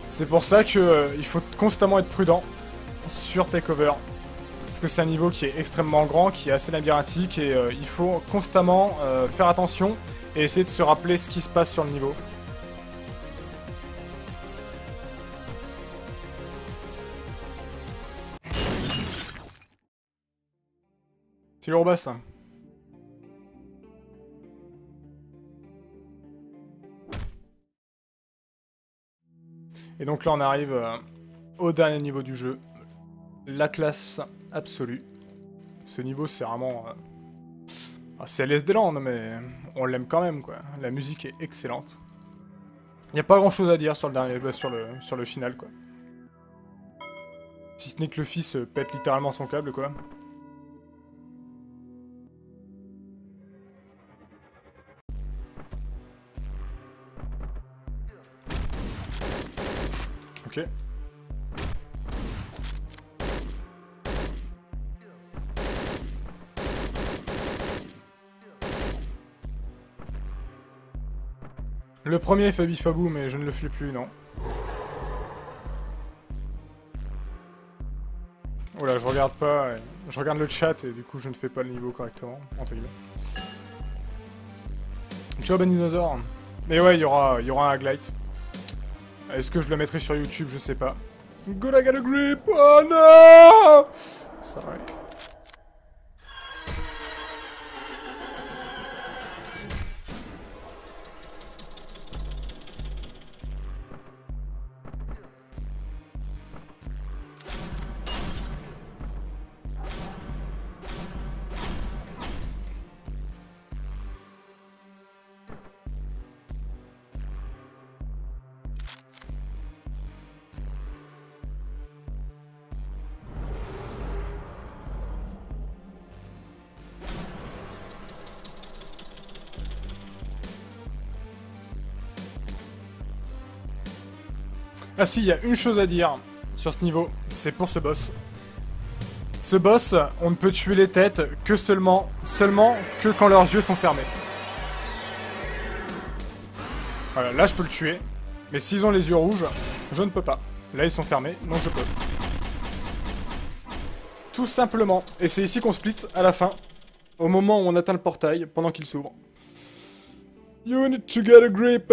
C'est pour ça que il faut constamment être prudent sur Takeover. Parce que c'est un niveau qui est extrêmement grand, qui est assez labyrinthique, et il faut constamment faire attention et essayer de se rappeler ce qui se passe sur le niveau. C'est lourd basse. Et donc là on arrive au dernier niveau du jeu. La classe absolue. Ce niveau c'est vraiment... c'est LSD Land mais on l'aime quand même quoi. La musique est excellente. Il n'y a pas grand chose à dire sur le dernier, sur le final quoi. Si ce n'est que le fils pète littéralement son câble quoi. Ok. Le premier fait bifabou, mais je ne le fais plus, non. Voilà, je regarde pas, je regarde le chat et du coup je ne fais pas le niveau correctement, entre guillemets. Ciao Beninosaur. Mais ouais, il y aura un Aglite. Est-ce que je le mettrai sur YouTube? Je sais pas. Good, I got a grip! Oh no! Sorry. Ah si, il y a une chose à dire sur ce niveau, c'est pour ce boss. Ce boss, on ne peut tuer les têtes que seulement que quand leurs yeux sont fermés. Voilà, là je peux le tuer, mais s'ils ont les yeux rouges, je ne peux pas. Là ils sont fermés, donc je peux. Tout simplement. Et c'est ici qu'on split à la fin, au moment où on atteint le portail, pendant qu'il s'ouvre. You need to get a grip.